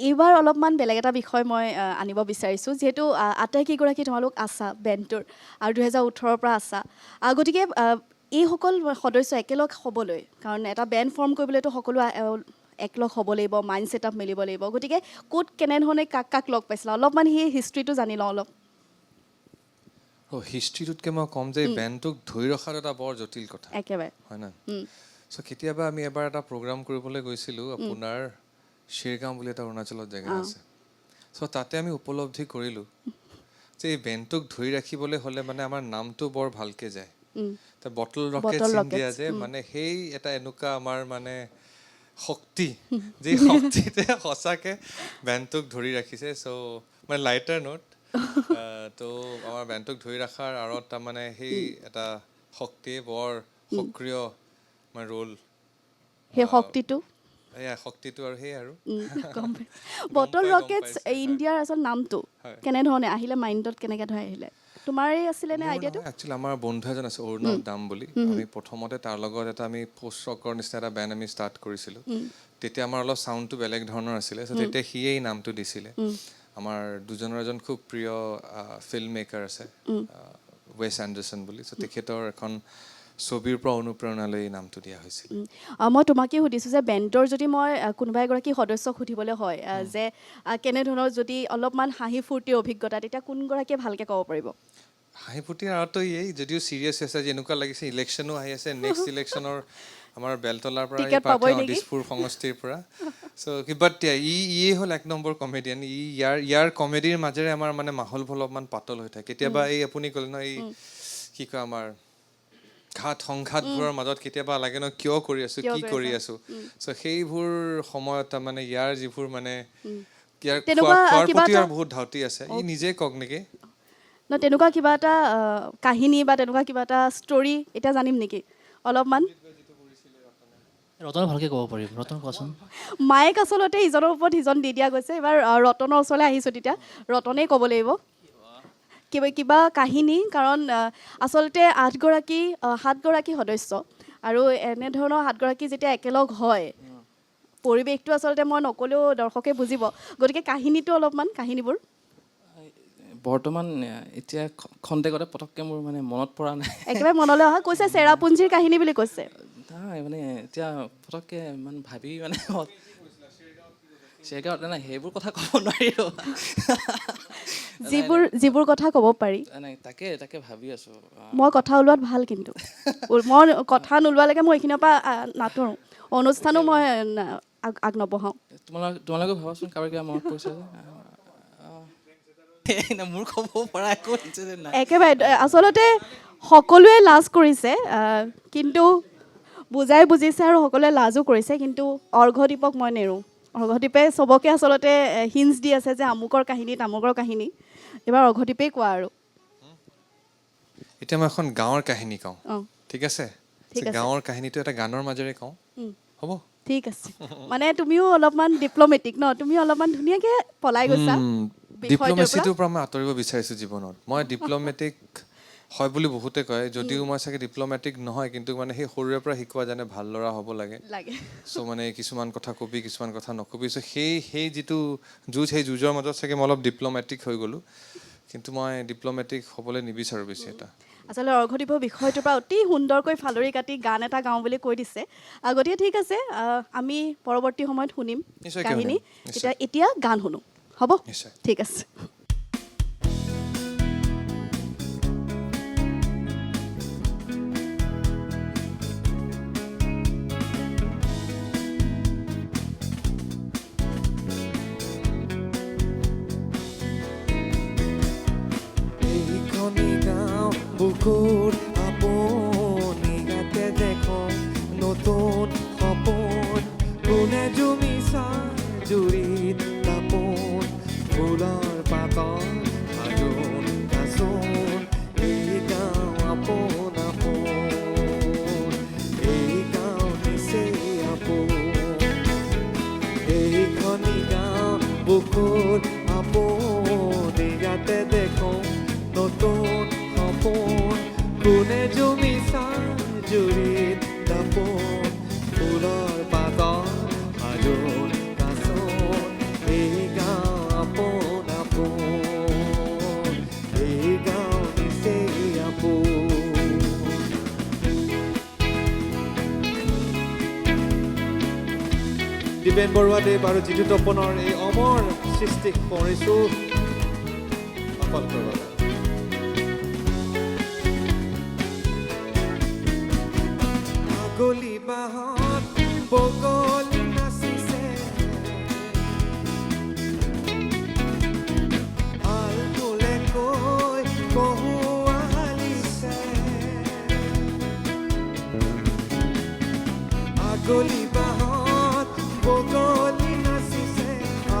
এইবাৰ অলপমান বেলেগ এটা বিষয় মই আনিব বিচাৰিছোঁ, যিহেতু আটাইকেইগৰাকী তোমালোক আছা বেণ্ডটোৰ আৰু 2018 পৰা আছা। গতিকে এইসকল সদস্য একেলগ হ'বলৈ, কাৰণ এটা বেণ্ড ফৰ্ম কৰিবলৈতো সকলো একলগ হ'ব লাগিব, মাইণ্ড ছেট আপ মিলিব লাগিব। গতিকে ক'ত কেনেধৰণে কাক কাক লগ পাইছিলা, অলপমান সেই হিষ্ট্ৰীটো জানি লওঁ অলপ। হিষ্ট্ৰীটোতকৈ মই ক'ম যে বেণ্ডটোক ধৰি ৰখাটো এটা বৰ জটিল কথা একেবাৰে হয় না। চ' কেতিয়াবা আমি এবাৰ এটা প্ৰগ্ৰাম কৰিবলৈ গৈছিলোঁ আপোনাৰ শ্বেৰগাঁও বুলি এটা অৰুণাচলত জেগা আছে। চ' তাতে আমি উপলব্ধি কৰিলোঁ যে এই বেণ্ডটোক ধৰি ৰাখিবলৈ হ'লে মানে আমাৰ নামটো বৰ ভালকৈ যায়। বটল ৰকেটছ ইণ্ডিয়া যে মানে সেই এটা এনেকুৱা আমাৰ মানে শক্তি, যি শক্তিতে সঁচাকৈ বেণ্ডটোক ধৰি ৰাখিছে। চ' মানে লাইটাৰ নোট তো আমাৰ বেণ্ডটোক ধৰি ৰখাৰ আঁৰত তাৰমানে সেই এটা শক্তিয়ে বৰ সক্ৰিয় মানে ৰোল, সেই শক্তিটো এয়া শক্তিটো আৰু সেই আৰু বটল ৰকেটছ ইণ্ডিয়াৰ আচল নামটো কেনেধৰণে আহিলে, মাইণ্ডত কেনেকৈ ধৰে আহিলে? তোমাৰেই আছিলে নে আইডিয়াটো? একচুৱেলি আমাৰ বন্ধু এজন আছে অৰুণৱ দাম বুলি, আমি প্ৰথমতে তাৰ লগত এটা আমি পোষ্ট ৰকৰ নিচিনা এটা বেণ্ড আমি ষ্টাৰ্ট কৰিছিলোঁ। তেতিয়া আমাৰ অলপ চাউণ্ডটো বেলেগ ধৰণৰ আছিলে, চ' তেতিয়া সিয়েই নামটো দিছিলে। আমাৰ দুজনৰ এজন খুব প্ৰিয় ফিল্ম মেকাৰ আছে ৱেছ এণ্ডাৰছন বুলি, চ' তেখেতৰ এখন ছবিৰ পৰা অনুপ্ৰেৰণা লৈ নামটো দিয়া হৈছিল। মই তোমাকে সুধিছোঁ যে বেণ্ডৰ যদি মই কোনোবা এগৰাকী সদস্যক সুধিবলৈ হয় যে কেনেধৰণৰ যদি অলপমান হাঁহি ফূৰ্তিৰ অভিজ্ঞতা, তেতিয়া কোনগৰাকীয়ে ভালকৈ ক'ব পাৰিব? হাঁহি ফূৰ্তিৰ আঁৰতো এই যদিও ছিৰিয়াছ আছে, যেনেকুৱা লাগিছে ইলেকশ্যনো আহি আছে, নেক্সট ইলেকশ্যনৰ আমাৰ বেলতলাৰ পৰা দিছপুৰ সমষ্টিৰ পৰা। চ' বাট ইয়ে হ'ল 1 নম্বৰ কমেডিয়ান। ইয়াৰ কমেডিৰ মাজেৰে আমাৰ মানে মাহোলবোৰ অলপমান পাতল হৈ থাকে। কেতিয়াবা এই আপুনি ক'লে ন এই কি কয় আমাৰ ঘাট সংঘাতবোৰৰ মাজত কেতিয়াবা লাগে ন কিয় কৰি আছোঁ, কি কৰি আছোঁ। চ' সেইবোৰ সময়ত তাৰমানে ইয়াৰ যিবোৰ মানে ইয়াৰ খোৱাৰ প্ৰতি আৰু বহুত ধাউতি আছে, ই নিজে কওক নেকি ন তেনেকুৱা কিবা এটা কাহিনী বা তেনেকুৱা কিবা এটা ষ্টৰী এতিয়া জানিম নেকি অলপমান? ৰতনে ভালকৈ ক'ব পাৰিব, ৰতন কোৱাচোন। মায়েক আচলতে ইজনৰ ওপৰত সিজন দি দিয়া গৈছে। এবাৰ ৰতনৰ ওচৰলৈ আহিছোঁ, তেতিয়া ৰতনেই ক'ব লাগিব কিবা কাহিনী, কাৰণ আচলতে 7গৰাকী সদস্য আৰু এনেধৰণৰ 7গৰাকী যেতিয়া একেলগ হয়, পৰিৱেশটো আচলতে মই নক'লেও দৰ্শকে বুজিব। গতিকে কাহিনীটো অলপমান, কাহিনীবোৰ বৰ্তমান এতিয়া খন্তেকতে পটককৈ মোৰ মানে মনত পৰা নাই। একেবাৰে মনলৈ অহা কৈছে চেৰাপুঞ্জীৰ কাহিনী বুলি কৈছে। নাই মানে এতিয়া পটককৈ মানে ভাবি মানে শ্বেৰগাঁৱত নাই সেইবোৰ কথা ক'ব নোৱাৰি। যিবোৰ কথা ক'ব পাৰি নাই তাকে ভাবি আছোঁ। মই কথা ওলোৱাত ভাল, কিন্তু মই কথা নোলোৱালৈকে মই এইখিনিৰ পৰা নাতৰোঁ, অনুষ্ঠানো মই আগ নবঢ়াওঁ। তোমালোকে ভাবাচোন কাৰোবাৰ কিবা মনত পৰিছে যে মোৰ ক'ব পৰা একো নাই। একেবাৰে আচলতে সকলোৱে লাজ কৰিছে, কিন্তু বুজাই বুজিছে আৰু সকলোৱে লাজো কৰিছে, কিন্তু অৰ্ঘদীপক মই নেৰোঁ। অৰ্ঘদীপে চবকে আচলতে হিণ্টছ দি আছে যে আমুকৰ কাহিনী তামুকৰ কাহিনী। এবাৰ অৰ্ঘদীপেই কোৱা আৰু এতিয়া মই এখন গাঁৱৰ কাহিনী কওঁ অঁ ঠিক আছে ঠিক আছে। গাঁৱৰ কাহিনীটো এটা গানৰ মাজেৰে কওঁ হ'ব ঠিক আছে মানে তুমিও অলপমান ডিপ্ল'মেটিক ন তুমিও অলপমান ধুনীয়াকৈ পলাই গৈছা বিষয়টোৰ পৰা। ডিপ্ল'মেচিটোৰ পৰা মই আঁতৰিব বিচাৰিছোঁ জীৱনত মই ডিপ্ল'মেটিক হয় বুলি বহুতে কয় যদিও মই চাগে ডিপ্ল'মেটিক নহয় কিন্তু মানে সেই সৰুৰে পৰা শিকোৱা জানে ভাল ল'ৰা হ'ব লাগে লাগে চ' মানে কিছুমান কথা কবি কিছুমান কথা নকবি চ' সেই যিটো যুঁজ সেই যুঁজৰ মাজত চাগে মই অলপ ডিপ্ল'মেটিক হৈ গ'লোঁ কিন্তু মই ডিপ্ল'মেটিক হ'বলৈ নিবিচাৰোঁ বেছি এটা আচলতে অৰ্ঘদীপৰ বিষয়টোৰ পৰা অতি সুন্দৰকৈ ফালৰি কাটি গান এটা গাওঁ বুলি কৈ দিছে গতিকে ঠিক আছে আমি পৰৱৰ্তী সময়ত শুনিম নিশ্চয়কৈ কাহিনী শুনিম, নিশ্চয়। এতিয়া গান শুনো হ'ব নিশ্চয়। ঠিক আছে এইখনি গাঁও বুকুৰ আপুনি গাতে দেখোঁ নতুন সপোন কোনে জুমি চাই জুৰিত দাপোন ফুলৰ পাতৰ আজোন কাচোন এই গাঁও আপোন আপোন এই গাঁও নিচেই আপোন এইখনি গাঁও বুকুৰ আপুনি গাতে দেখোঁ নতুন সপোন কোনে জুমি চাই জুৰিত দাপোন ফুলৰ পাতৰ আজোন কাচোন এই গাঁও আপোন আপোন এই গাঁও নিচেই আপোন দীপেন বৰুৱাদেৱ আৰু জিতু তপনৰ এই অমৰ সৃষ্টি কৰিছোঁ সফল কৰিবলৈ গলি বাহত বগলী নাচিছে আল ফুলে কৈ কহুৱা হালিছে আগলি বাহত বগলী নাচিছে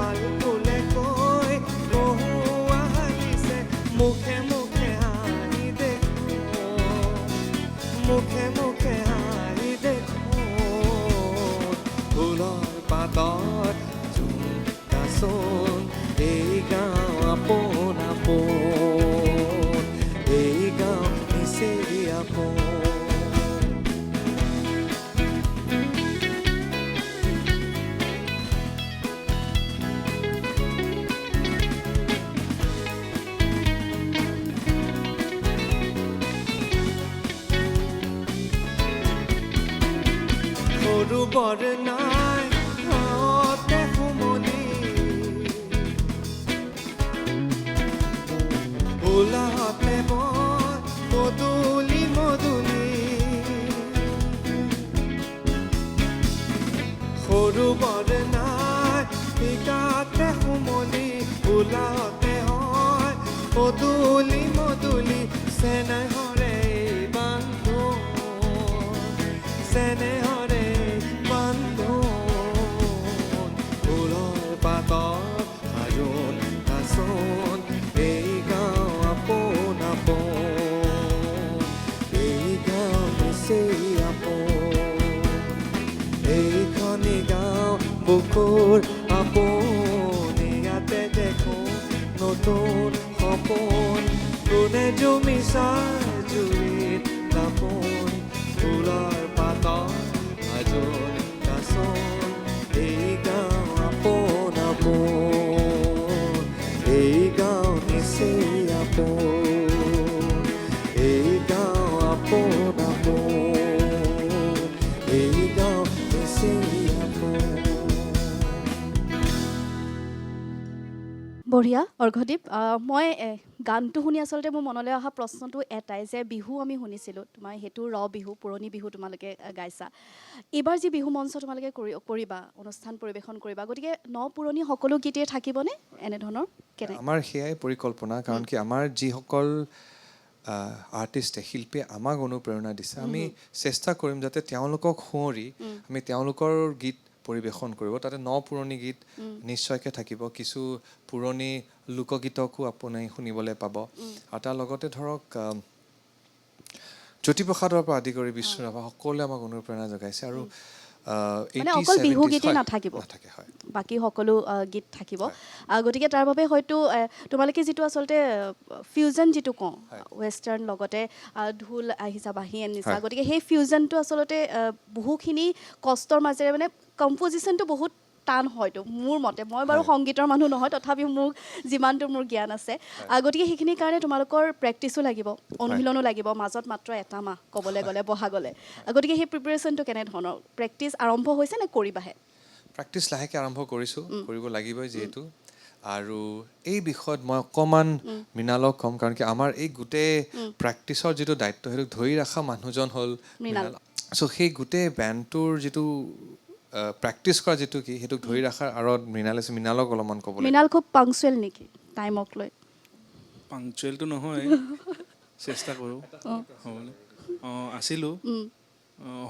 আল ফুলে কৈ কহুৱা হালিছে মুখে মুখে হাঁহি দেখোঁ মুখে মুখে হাঁহি দেখোঁ ফুলৰ পাতত জোন কাচোন এই গাঁও আপোন আপোন এই গাঁও নিচেই আপোন সৰু বৰ নাই গাঁৱতে সুমনি ওলাহতে বৰ মধুলি মধুলি সৰু বৰ নাই শিকাতে সুমনি ওলাহতে হয় মধুলি মধুলি চেনেহৰে বান্ধো চেনেহৰে বান্ধোন ফুলৰ পাতত আজোন কাচোন এই গাঁও আপোন আপোন এই গাঁও নিচেই আপোন এইখনি গাঁও বুকুৰ আপুনি ইয়াতে দেখোঁ নতুন সপোন কোনে জুমি চাই জুৰিত দাপোন ফুলৰ পাতৰ আজোন কাচোন এই গাঁও আপোন আপোন এই গাঁও নিচেই আপোন এই গাঁও আপোন আপোন এই গাঁও নিচেই আপোন বঢ়িয়া অৰ্ঘদীপ মই গানটো শুনি আচলতে মোৰ মনলৈ অহা প্ৰশ্নটো এটাই যে বিহু আমি শুনিছিলোঁ তোমাৰ সেইটো বিহু পুৰণি বিহু তোমালোকে গাইছা এইবাৰ যি বিহু মঞ্চ তোমালোকে কৰিবা অনুষ্ঠান পৰিৱেশন কৰিবা গতিকে পুৰণি সকলো গীতেই থাকিবনে এনেধৰণৰ কেনে আমাৰ সেয়াই পৰিকল্পনা কাৰণ কি আমাৰ যিসকল আৰ্টিষ্টে শিল্পীয়ে আমাক অনুপ্ৰেৰণা দিছে আমি চেষ্টা কৰিম যাতে তেওঁলোকক সুঁৱৰি আমি তেওঁলোকৰ গীত পৰিৱেশন কৰিব তাতে পুৰণি গীত নিশ্চয়কৈ থাকিব কিছু পুৰণি লোকগীতকো আপুনি শুনিবলৈ পাব আৰু তাৰ লগতে ধৰক জ্যোতিপ্ৰসাদৰ পৰা আদি কৰি বিষ্ণু ৰাভা সকলোৱে আমাক অনুপ্ৰেৰণা যোগাইছে আৰু মানে অকল বিহু গীতেই নাথাকিব নাথাকে হয় বাকী সকলো গীত থাকিব গতিকে তাৰ বাবে হয়তো তোমালোকে যিটো আচলতে ফিউজন যিটো কওঁ ৱেষ্টাৰ্ণ লগতে ঢোল আহিছা বাঁহী আনিছা গতিকে সেই ফিউজনটো আচলতে বহুখিনি কষ্টৰ মাজেৰে মানে কম্পজিশ্যনটো বহুত টান হয়তো মোৰ মতে মই বাৰু সংগীতৰ মানুহ নহয় তথাপিও মোক যিমানটো মোৰ জ্ঞান আছে গতিকে সেইখিনিৰ কাৰণে তোমালোকৰ প্ৰেক্টিছো লাগিব অনুশীলনো লাগিব মাজত মাত্ৰ এটা মাহ ক'বলৈ গ'লে বহাগলৈ গতিকে সেই প্ৰিপেৰেশ্যনটো কেনেধৰণৰ প্ৰেক্টিছ আৰম্ভ হৈছে নে কৰিবাহে প্ৰেক্টিছ লাহেকৈ আৰম্ভ কৰিছোঁ কৰিব লাগিবই যিহেতু আৰু এই বিষয়ত মই অকণমান মৃণালক ক'ম কাৰণ কি আমাৰ এই গোটেই প্ৰেক্টিছৰ যিটো দায়িত্ব সেইটো ধৰি ৰখা মানুহজন হ'ল মৃণাল চ' সেই গোটেই বেণ্ডটোৰ যিটো প্ৰেক্টিছ কৰা যিটো কি সেইটোক ধৰি ৰখাৰ আঁৰত মৃণালক অলপমান ক'ব লাগিব মৃণাল খুব পাংচুৱেল নেকি টাইমক লৈ পাংচুৱেলটো নহয় চেষ্টা কৰোঁ হ'বলৈ আছিলোঁ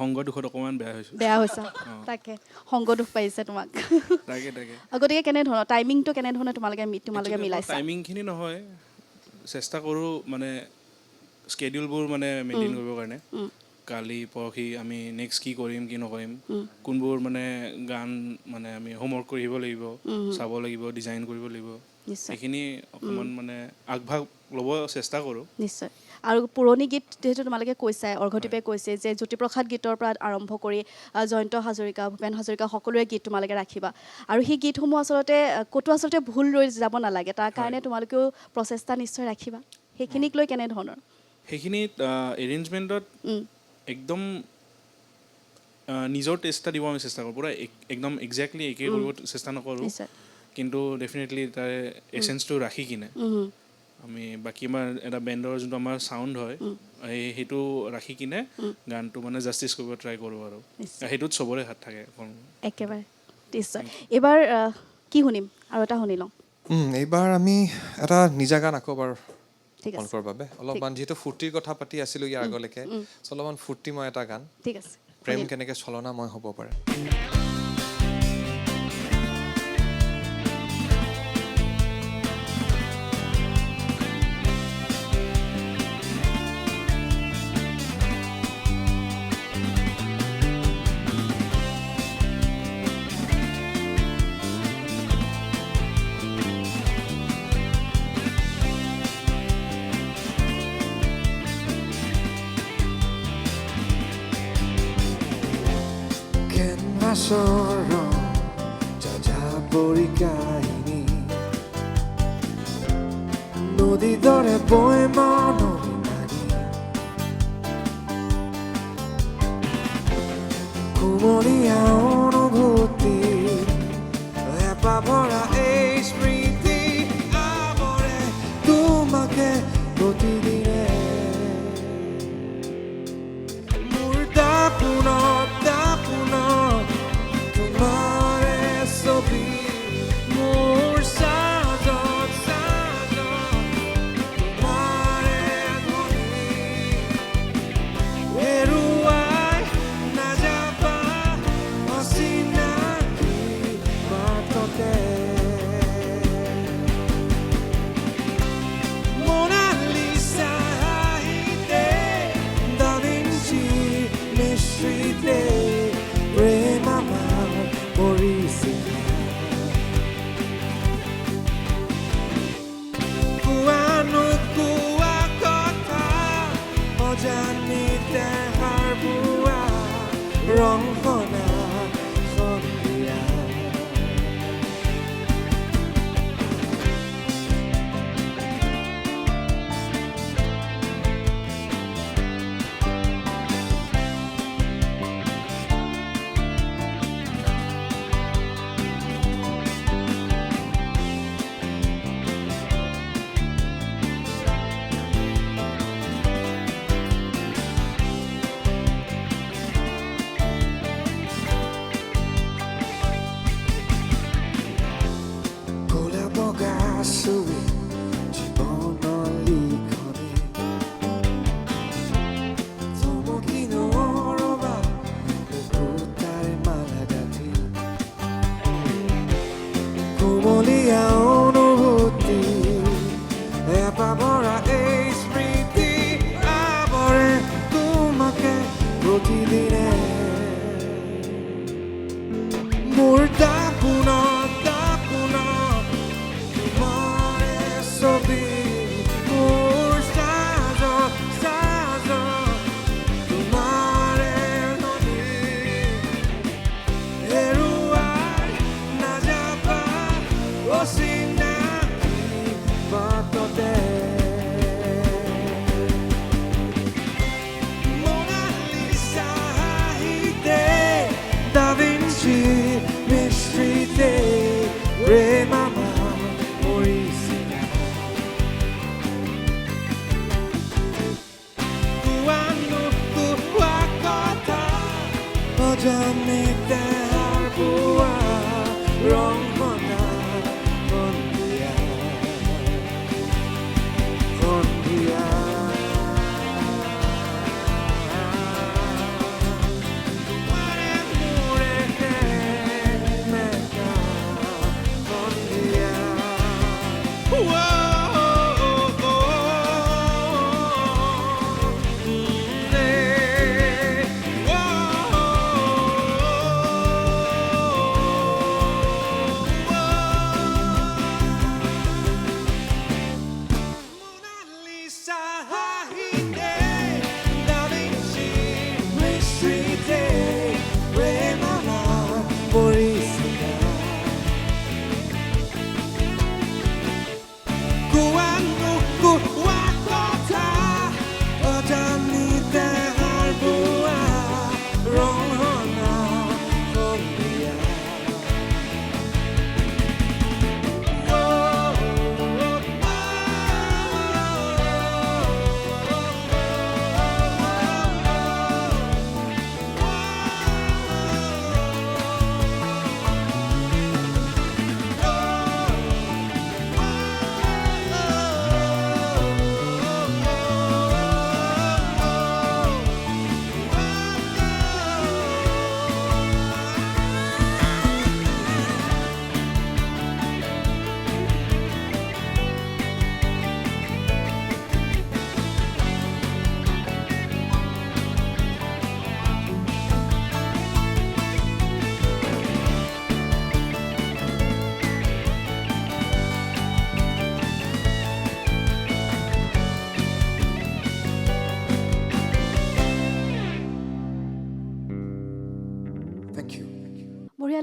সংগ দুখত অকণমান বেয়া হৈছোঁ তাকে সংগ দুখ পাইছে তোমাক তাকে গতিকে কেনেধৰণৰ টাইমিংটো কেনেধৰণে তোমালোকে মিলাইছা টাইমিংখিনি নহয় চেষ্টা কৰোঁ মানে স্কেডিউলবোৰ মানে মেইনটেইন কৰিবৰ কাৰণে কালি পৰহি আমি নেক্সট কি কৰিম কি নকৰিম কোনবোৰ মানে গান মানে আমি হোমৱৰ্ক কৰিব লাগিব চাব লাগিব ডিজাইন কৰিব লাগিব সেইখিনি অকণমান মানে আগভাগ ল'ব চেষ্টা কৰোঁ নিশ্চয় আৰু পুৰণি গীত যিহেতু তোমালোকে কৈছাই অৰ্ঘদীপে কৈছে যে জ্যোতিপ্ৰসাদ গীতৰ পৰা আৰম্ভ কৰি জয়ন্ত হাজৰিকা ভূপেন হাজৰিকা সকলোৰে গীত তোমালোকে ৰাখিবা আৰু সেই গীতসমূহ আচলতে ক'তো আচলতে ভুল ৰৈ যাব নালাগে তাৰ কাৰণে তোমালোকেও প্ৰচেষ্টা নিশ্চয় ৰাখিবা সেইখিনিক লৈ কেনেধৰণৰ সেইখিনিত এৰেঞ্জমেণ্টত একদম নিজৰ টেষ্ট এটা দিব আমি চেষ্টা কৰোঁ পূৰা একদম একজেক্টলি একেই কৰিব চেষ্টা নকৰোঁ কিন্তু ডেফিনেটলি তাৰে এচেঞ্চটো ৰাখি কিনে আমি বাকী আমাৰ এটা বেণ্ডৰ যোনটো আমাৰ চাউণ্ড হয় সেইটো ৰাখি কিনে গানটো মানে জাষ্টিছ কৰিব ট্ৰাই কৰোঁ আৰু সেইটোত চবৰে হাত থাকে একেবাৰে নিশ্চয় এইবাৰ কি শুনিম আৰু এটা শুনি লওঁ এইবাৰ আমি এটা নিজা গান আকৌ এবাৰ ঠিক আছে আপোনালোকৰ বাবে অলপমান যিহেতু ফূৰ্তিৰ কথা পাতি আছিলোঁ ইয়াৰ আগলৈকে অলপমান ফূৰ্তিময় এটা গান ঠিক আছে প্ৰেম কেনেকৈ চলনাময় হ'ব পাৰে Sorrow, যাযাবৰী কাহিনী নদী দৰে বৈ মনৰি নাৰী কুমলীয়া অনুভূতি হেঁপাহ ভৰা এই স্মৃতি আৱৰে তোমাকে প্ৰতিদিনে মোৰ দাপোনত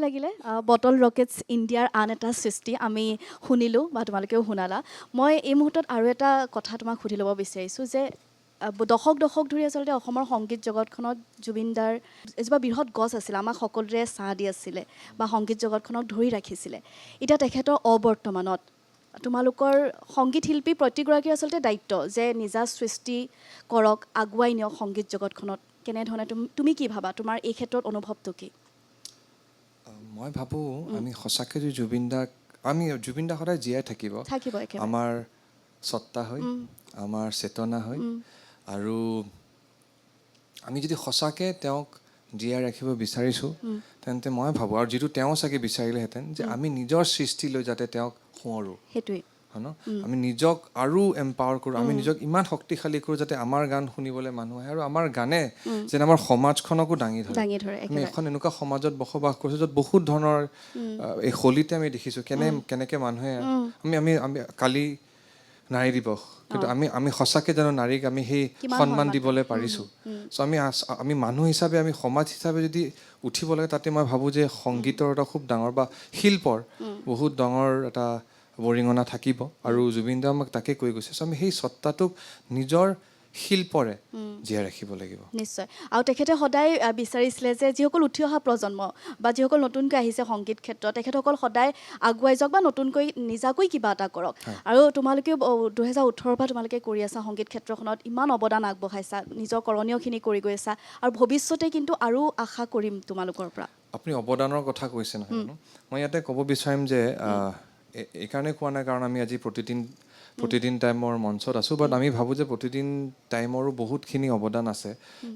লাগিলে বটল ৰকেটছ ইণ্ডিয়াৰ আন এটা সৃষ্টি আমি শুনিলোঁ বা তোমালোকেও শুনালা মই এই মুহূৰ্তত আৰু এটা কথা তোমাক সুধি ল'ব বিচাৰিছোঁ যে দশক ধৰি আচলতে অসমৰ সংগীত জগতখনত জুবিনদাৰ এজোপা বৃহৎ গছ আছিলে আমাক সকলোৰে ছাঁ দি আছিলে বা সংগীত জগতখনক ধৰি ৰাখিছিলে এতিয়া তেখেতৰ অবৰ্তমানত তোমালোকৰ সংগীত শিল্পী প্ৰতিগৰাকীৰ আচলতে দায়িত্ব যে নিজা সৃষ্টি কৰক আগুৱাই নিয়ক সংগীত জগতখনত কেনেধৰণে তুমি কি ভাবা তোমাৰ এই ক্ষেত্ৰত অনুভৱটো কি মই ভাবোঁ আমি সঁচাকৈ যদি জুবিন দা সদায় জীয়াই থাকিব একেবাৰে আমাৰ সত্তা হয় আমাৰ চেতনা হয় আৰু আমি যদি সঁচাকৈ তেওঁক জীয়াই ৰাখিব বিচাৰিছোঁ তেন্তে মই ভাবোঁ আৰু যিটো তেওঁ চাগে বিচাৰিলেহেঁতেন যে আমি নিজৰ সৃষ্টি লৈ যাতে তেওঁক সোঁৱৰোঁ সেইটোৱে হয় ন আমি নিজক আৰু এম্পাৱাৰ কৰোঁ আমি নিজক ইমান শক্তিশালী কৰোঁ যাতে আমাৰ গান শুনিবলৈ মানুহ আহে আৰু আমাৰ গানে যেন আমাৰ সমাজখনকো দাঙি ধৰে আমি এখন এনেকুৱা সমাজত বসবাস কৰিছোঁ য'ত বহুত ধৰণৰ এই হোলীতে আমি দেখিছোঁ কেনেকৈ মানুহে আমি কালি নাৰী দিৱস কিন্তু আমি সঁচাকৈ জানো নাৰীক আমি সেই সন্মান দিবলৈ পাৰিছোঁ চ' আমি মানুহ হিচাপে আমি সমাজ হিচাপে যদি উঠিব লাগে তাতে মই ভাবোঁ যে সংগীতৰ এটা খুব ডাঙৰ বা শিল্পৰ বহুত ডাঙৰ এটা বৰিঙনা থাকিব আৰু জুবিন দা আমাক তাকে কৈ গৈছে চ' আমি সেই সত্তাটোক নিজৰ শিল্পৰে জীয়াই ৰাখিব লাগিব নিশ্চয় আৰু তেখেতে সদায় বিচাৰিছিলে যে যিসকল উঠি অহা প্ৰজন্ম বা যিসকল নতুনকৈ আহিছে সংগীত ক্ষেত্ৰত তেখেতসকল সদায় আগুৱাই যাওক বা নতুনকৈ নিজাকৈ কিবা এটা কৰক আৰু তোমালোকেও 2018 পৰা তোমালোকে কৰি আছা সংগীত ক্ষেত্ৰখনত ইমান অৱদান আগবঢ়াইছা নিজৰ কৰণীয়খিনি কৰি গৈ আছা আৰু ভৱিষ্যতে কিন্তু আৰু আশা কৰিম তোমালোকৰ পৰা আপুনি অৱদানৰ কথা কৈছে নহয় মই ইয়াতে ক'ব বিচাৰিম যে এইকাৰণে কোৱা নাই কাৰণ আমি আজি প্ৰতিদিন টাইমৰ মঞ্চত আছোঁ বাট আমি ভাবোঁ যে প্ৰতিদিন টাইমৰো বহুতখিনি অৱদান আছে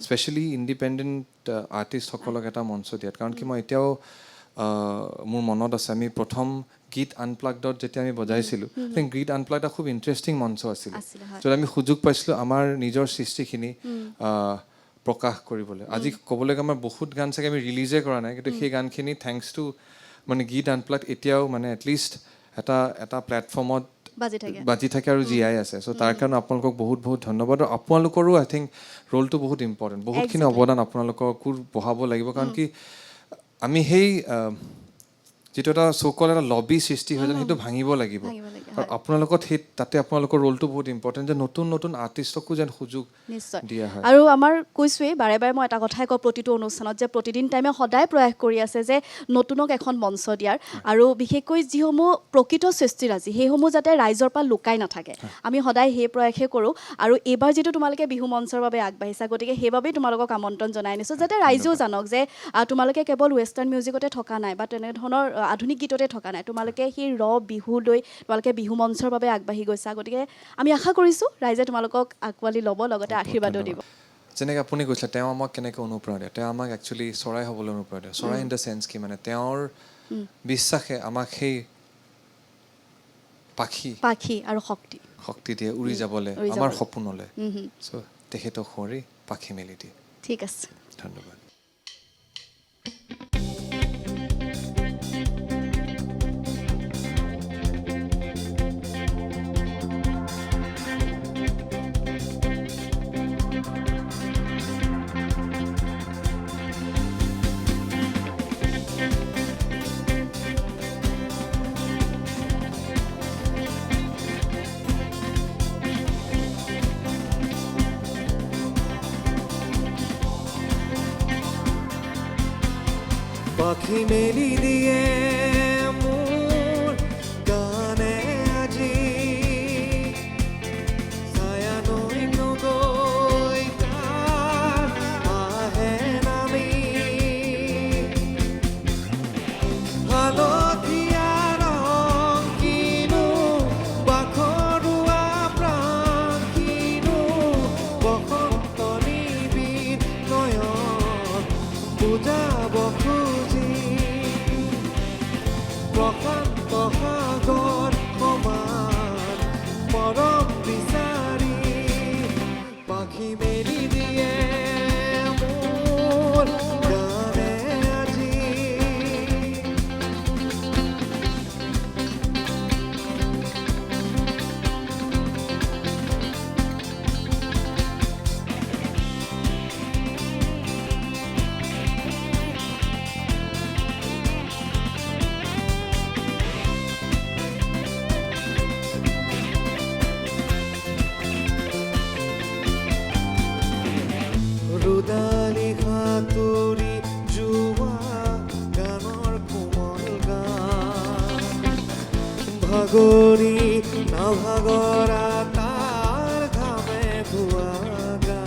স্পেচিয়েলি ইণ্ডিপেণ্ডেণ্ট আৰ্টিষ্টসকলক এটা মঞ্চ দিয়াত কাৰণ কি মই এতিয়াও মোৰ মনত আছে আমি প্ৰথম গীত আনপ্লাগডত যেতিয়া আমি বজাইছিলোঁ গীত আনপ্লাগ এটা খুব ইণ্টাৰেষ্টিং মঞ্চ আছিলে য'ত আমি সুযোগ পাইছিলোঁ আমাৰ নিজৰ সৃষ্টিখিনি প্ৰকাশ কৰিবলৈ আজি ক'বলৈ গ'লে আমাৰ বহুত গান চাগে আমি ৰিলিজে কৰা নাই কিন্তু সেই গানখিনি থেংকছ টু মানে গীত আনপ্লাগ এতিয়াও মানে এটলিষ্ট এটা প্লেটফৰ্মত বাজি থাকে আৰু জীয়াই আছে চ' তাৰ কাৰণে আপোনালোকক বহুত বহুত ধন্যবাদ আৰু আপোনালোকৰো আই থিংক ৰোলটো বহুত ইম্পৰ্টেণ্ট বহুতখিনি অৱদান আপোনালোককো বঢ়াব লাগিব কাৰণ কি আমি সেই যিটো এটা চৌকল এটা লবি সৃষ্টি হৈ যায় সেইটো ভাঙিব লাগিব আৰু আপোনালোকৰ তাতে আপোনালোকৰ ৰোলটো বহুত ইম্পৰ্টেণ্ট যে নতুন আৰ্টিষ্টকো যেন সুযোগ দিয়া হয় আৰু আমাৰ কৈছোৱেই বাৰে মই এটা কথাই কওঁ প্ৰতিটো অনুষ্ঠানত যে প্ৰতিদিন টাইমে সদায় প্ৰয়াস কৰি আছে যে নতুনক এখন মঞ্চ দিয়াৰ আৰু বিশেষকৈ যিসমূহ প্ৰকৃত সৃষ্টিৰাজি সেইসমূহ যাতে ৰাইজৰ পৰা লুকাই নাথাকে আমি সদায় সেই প্ৰয়াসে কৰোঁ আৰু এইবাৰ যিটো তোমালোকে বিহু মঞ্চৰ বাবে আগবাঢ়িছা গতিকে সেইবাবেই তোমালোকক আমন্ত্ৰণ জনাই আনিছোঁ যাতে ৰাইজেও জানক যে তোমালোকে কেৱল ৱেষ্টাৰ্ণ মিউজিকতে থকা নাই বা তেনেধৰণৰ আধুনিক গীততে থকা নাই তোমালোকে সেই বিহু লৈ তোমালোকে বিহু মঞ্চৰ বাবে আগবাঢ়ি গৈছা গতিকে আমি আশা কৰিছোঁ ৰাইজে তোমালোকক আঁকোৱালি ল'ব লগতে আশীৰ্বাদো দিব যেনেকৈ আপুনি কৈছিলে তেওঁ আমাক কেনেকৈ অনুপ্ৰেৰণা দিয়ে তেওঁ আমাক একচুৱেলি চৰাই হ'বলৈ অনুপ্ৰেৰণা দিয়ে চৰাই ইন দ্য চেন্স কি মানে তেওঁৰ বিশ্বাসে আমাক সেই পাখি আৰু শক্তি দিয়ে উৰি যাবলৈ আমাৰ সপোনলৈ চ' তেখেতক সৰি পাখি মেলি দিয়ে ঠিক আছে ধন্যবাদ পাখি মেলি দিয়ে মোৰ গানে আজি ছায়া নৈ নগৈ তাত আহে নামি হালধীয়া ৰং কিনো বাখৰুৱা প্ৰাণ কিনো বসন্ত নিবিড় নয়ন বুজাব প্ৰশান্ত সাগৰ সমান মৰম বিচাৰি পাখি মেলি দিয়ে মোৰ গানে আজি ভাগৰি নাভাগৰা তাৰ ঘামে ধোৱা গা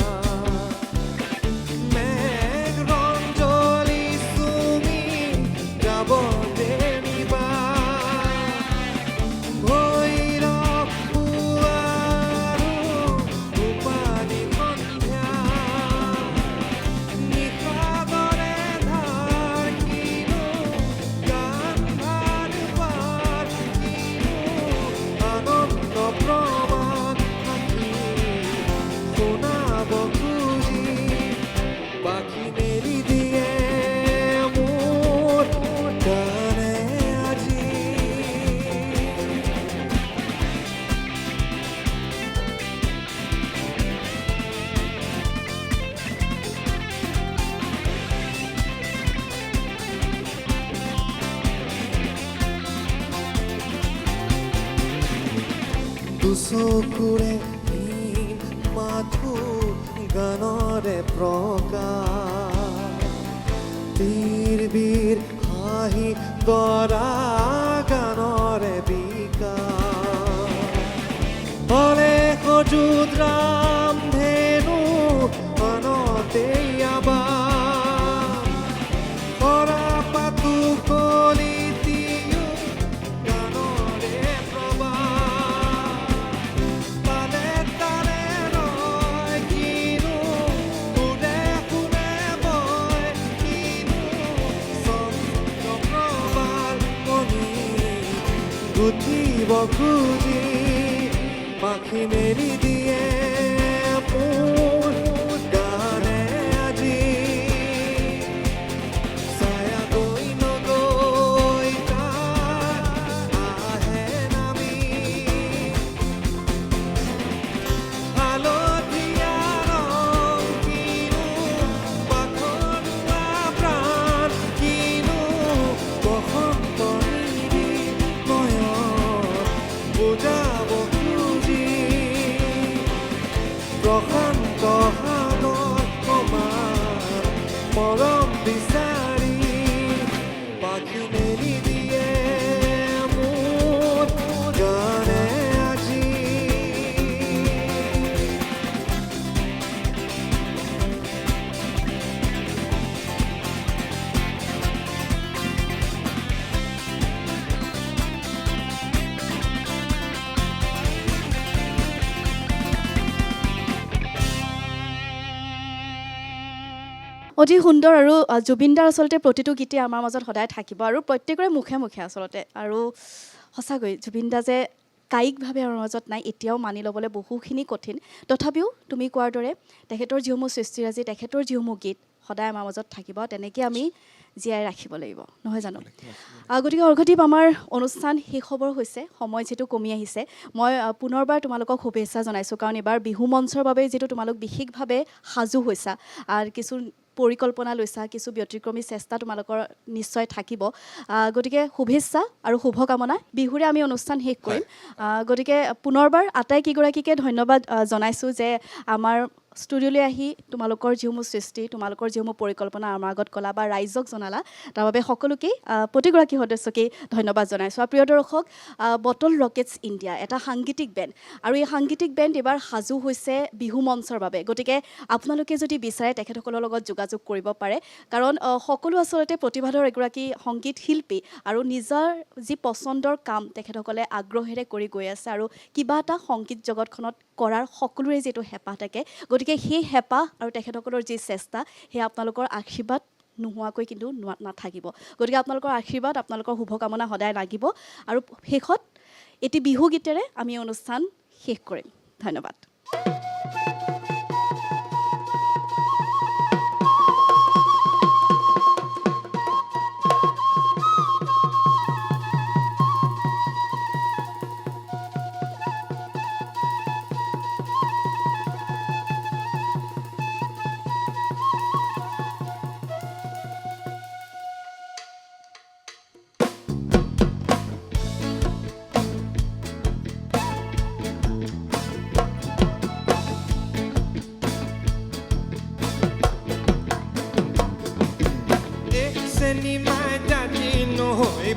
মেঘ ৰঞ্জলি চুমি যাব দেৰিবা ভৈৰৱ পুৱাৰো উপাধি সন্ধ্যা নিশাগৰে ধাৰ কিনো গান ভাৰ পাৰ কিনো আনন্দ প্ৰমাণ থাকি শুনাব খুজি বাকী মেলি দিয়ে মোৰ গানে আজি দুচকুৰে হীন মাথো গানৰে প্ৰকাশ বীৰ হাঁহি দৰা গানৰে বিকাশ হলে সজুত ৰাম ধেনু অনতেই আবাৰ কৰা পাতো কলিতিও গানৰে প্ৰবাহ তালে তালে ৰয় কিনো সুৰে সুৰে বয় কিনো চন্দ্ৰ প্ৰবাল মণি গুঠিব খুজি পাখি মেলি দিয়ে মোৰ গানে আজি ছায়া গৈ নগৈ তাৰ আহে নামি হালধীয়া ৰং কিনো পাখৰুৱা প্ৰাণ কিনো বসন্ত নিৰি নয়ন বুজাব খুজি প্ৰশান্ত সাগৰ সমান মৰম বিচাৰি পাখি মেলি দিয়ে মোৰ গানে আজি অতি সুন্দৰ আৰু জুবিনদাৰ আচলতে প্ৰতিটো গীতে আমাৰ মাজত সদায় থাকিব আৰু প্ৰত্যেকৰে মুখে মুখে আচলতে আৰু সঁচাকৈ জুবিনদা যে কায়িকভাৱে আমাৰ মাজত নাই এতিয়াও মানি ল'বলৈ বহুখিনি কঠিন তথাপিও তুমি কোৱাৰ দৰে তেখেতৰ যিসমূহ সৃষ্টিৰাজি তেখেতৰ যিসমূহ গীত সদায় আমাৰ মাজত থাকিব তেনেকৈ আমি জীয়াই ৰাখিব লাগিব নহয় জানো গতিকে অৰ্ঘদীপ আমাৰ অনুষ্ঠান শেষ হ'বৰ হৈছে সময় যিটো কমি আহিছে মই পুনৰবাৰ তোমালোকক শুভেচ্ছা জনাইছোঁ কাৰণ এইবাৰ বিহু মঞ্চৰ বাবে যিটো তোমালোক বিশেষভাৱে সাজু হৈছা কিছু পৰিকল্পনা লৈছা কিছু ব্যতিক্ৰমী চেষ্টা তোমালোকৰ নিশ্চয় থাকিব গতিকে শুভেচ্ছা আৰু শুভকামনা বিহুৰে আমি অনুষ্ঠান শেষ কৰিম গতিকে পুনৰবাৰ আটাইকেইগৰাকীকে ধন্যবাদ জনাইছোঁ যে আমাৰ ষ্টুডিঅ'লৈ আহি তোমালোকৰ যিসমূহ সৃষ্টি তোমালোকৰ যিসমূহ পৰিকল্পনা আমাৰ আগত ক'লা বা ৰাইজক জনালা তাৰ বাবে সকলোকেই প্ৰতিগৰাকী সদস্যকেই ধন্যবাদ জনাইছোঁ আৰু প্ৰিয় দৰ্শক বটল ৰকেটছ ইণ্ডিয়া এটা সাংগীতিক বেণ্ড আৰু এই সাংগীতিক বেণ্ড এইবাৰ সাজু হৈছে বিহু মঞ্চৰ বাবে গতিকে আপোনালোকে যদি বিচাৰে তেখেতসকলৰ লগত যোগাযোগ কৰিব পাৰে কাৰণ সকলো আচলতে প্ৰতিভাধৰ এগৰাকী সংগীত শিল্পী আৰু নিজৰ যি পচন্দৰ কাম তেখেতসকলে আগ্ৰহেৰে কৰি গৈ আছে আৰু কিবা এটা সংগীত জগতখনত কৰাৰ সকলোৰে যিটো হেঁপাহ থাকে গতিকে সেই হেঁপাহ আৰু তেখেতসকলৰ যি চেষ্টা সেয়া আপোনালোকৰ আশীৰ্বাদ নোহোৱাকৈ কিন্তু নাথাকিব গতিকে আপোনালোকৰ আশীৰ্বাদ আপোনালোকৰ শুভকামনা সদায় লাগিব আৰু শেষত এটি বিহু গীতেৰে আমি অনুষ্ঠান শেষ কৰিম ধন্যবাদ Ni mai da di no e